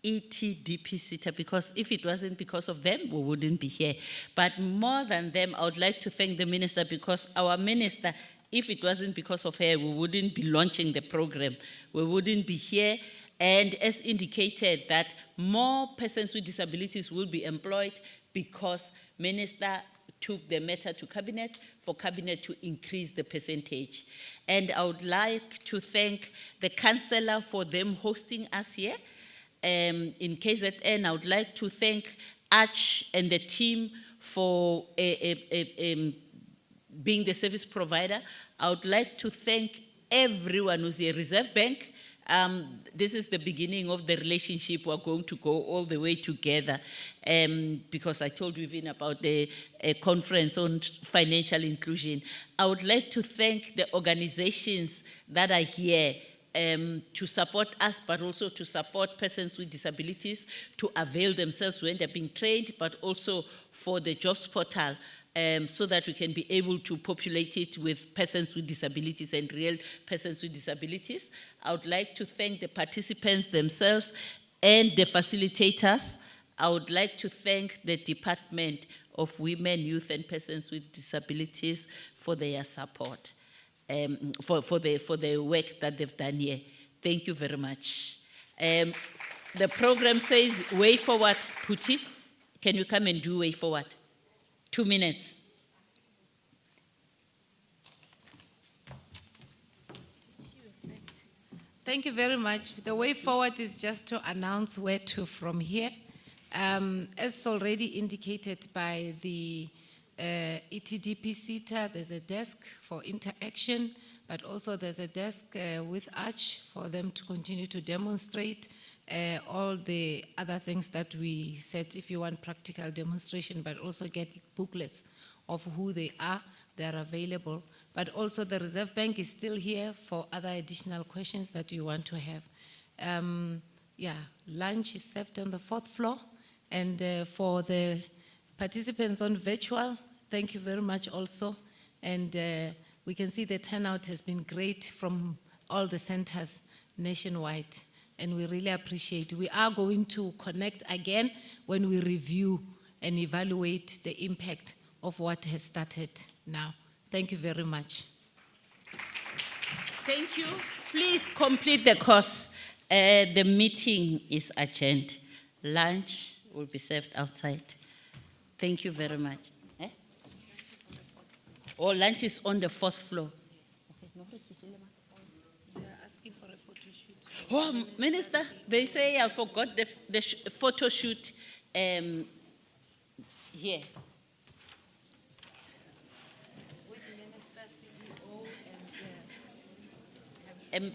ETDP-SETA, because if it wasn't because of them, we wouldn't be here. But more than them, I would like to thank the minister, because our minister, if it wasn't because of her, we wouldn't be launching the program. We wouldn't be here. And as indicated, that more persons with disabilities will be employed because minister took the matter to cabinet for cabinet to increase the percentage. And I would like to thank the councillor for them hosting us here. In KZN, I would like to thank Arch and the team for being the service provider. I would like to thank everyone who's here. Reserve Bank, this is the beginning of the relationship. We're going to go all the way together, because I told Vivian about the conference on financial inclusion. I would like to thank the organizations that are here to support us, but also to support persons with disabilities to avail themselves when they're being trained, but also for the jobs portal, so that we can be able to populate it with persons with disabilities and real persons with disabilities. I would like to thank the participants themselves and the facilitators. I would like to thank the Department of women, youth, and persons with disabilities for their support, for the work that they've done here. Thank you very much. The program says way forward, Puti. Can you come and do way forward? 2 minutes. Thank you very much. The way forward is just to announce where to from here. As already indicated by the ETDP CETA, there's a desk for interaction, but also there's a desk with Arch for them to continue to demonstrate all the other things that we said, if you want practical demonstration, but also get booklets of who they are available. But also the Reserve Bank is still here for other additional questions that you want to have. Lunch is served on the 4th floor. And for the participants on virtual, thank you very much also. And we can see the turnout has been great from all the centers nationwide. And we really appreciate it. We are going to connect again when we review and evaluate the impact of what has started now. Thank you very much. Thank you. Please complete the course. The meeting is adjourned. Lunch will be served outside. Thank you very much. Oh, lunch is on the 4th floor. They are asking for a photo shoot. Oh, Minister, they say I forgot the photo shoot here.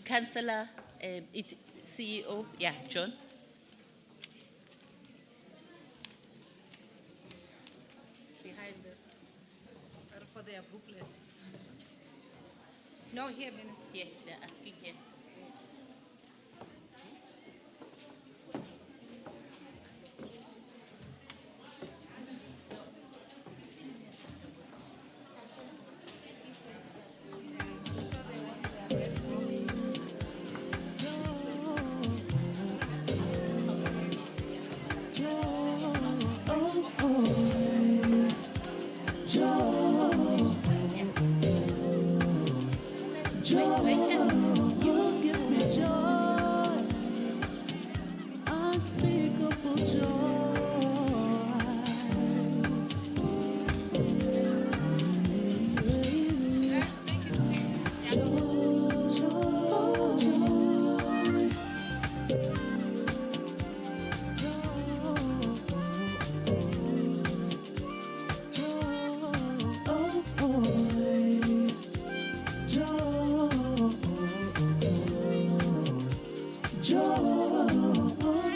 Councillor, CEO, yeah, John. Behind this, for their booklet. No, here, Minister. Here, they're asking here. Joy.